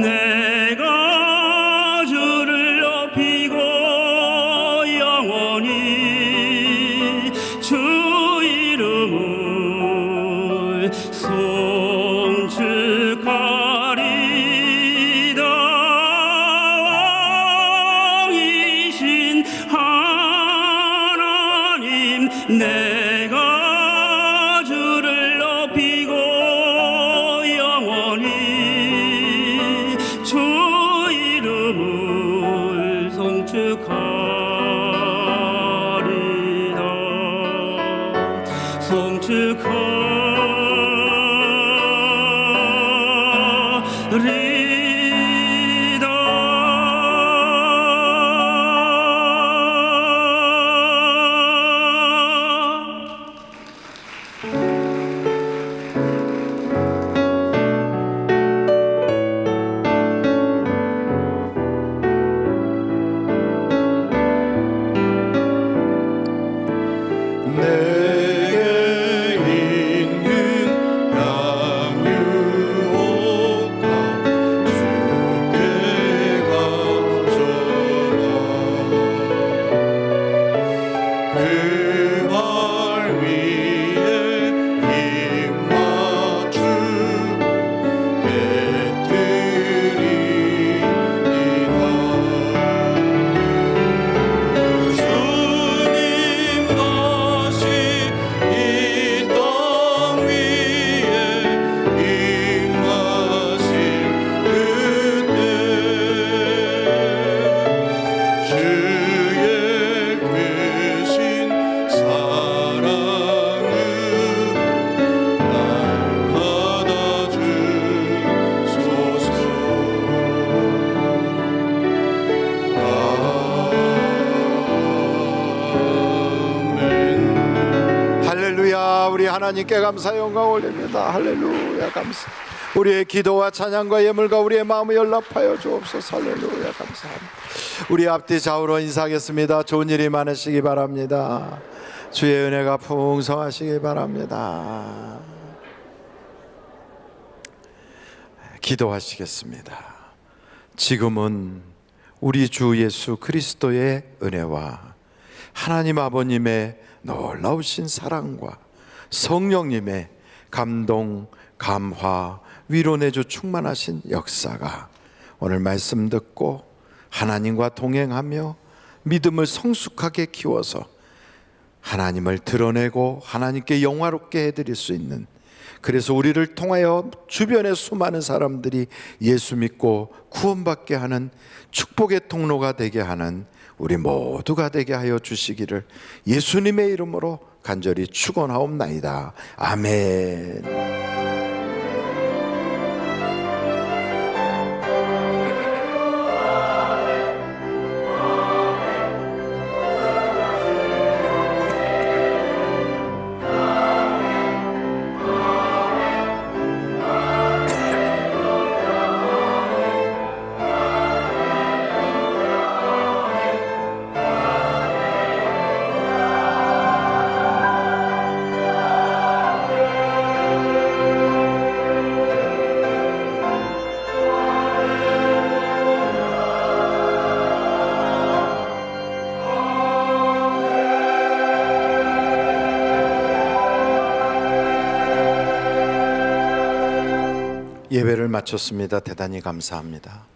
내가 주를 높이고 영원히 주 이름을 송축하리다. 왕이신 하나님, 내가 주를 높이고 영원히 하나님께 감사 영광 올립니다. 할렐루야 감사. 우리의 기도와 찬양과 예물과 우리의 마음을 연락하여 주옵소서. 할렐루야 감사합니다. 우리 앞뒤 좌우로 인사하겠습니다. 좋은 일이 많으시기 바랍니다. 주의 은혜가 풍성하시기 바랍니다. 기도하시겠습니다. 지금은 우리 주 예수 그리스도의 은혜와 하나님 아버님의 놀라우신 사랑과 성령님의 감동, 감화, 위로내주 충만하신 역사가 오늘 말씀 듣고 하나님과 동행하며 믿음을 성숙하게 키워서 하나님을 드러내고 하나님께 영화롭게 해드릴 수 있는, 그래서 우리를 통하여 주변의 수많은 사람들이 예수 믿고 구원받게 하는 축복의 통로가 되게 하는 우리 모두가 되게 하여 주시기를 예수님의 이름으로 간절히 축원하옵나이다. 아멘. 예배를 마쳤습니다. 대단히 감사합니다.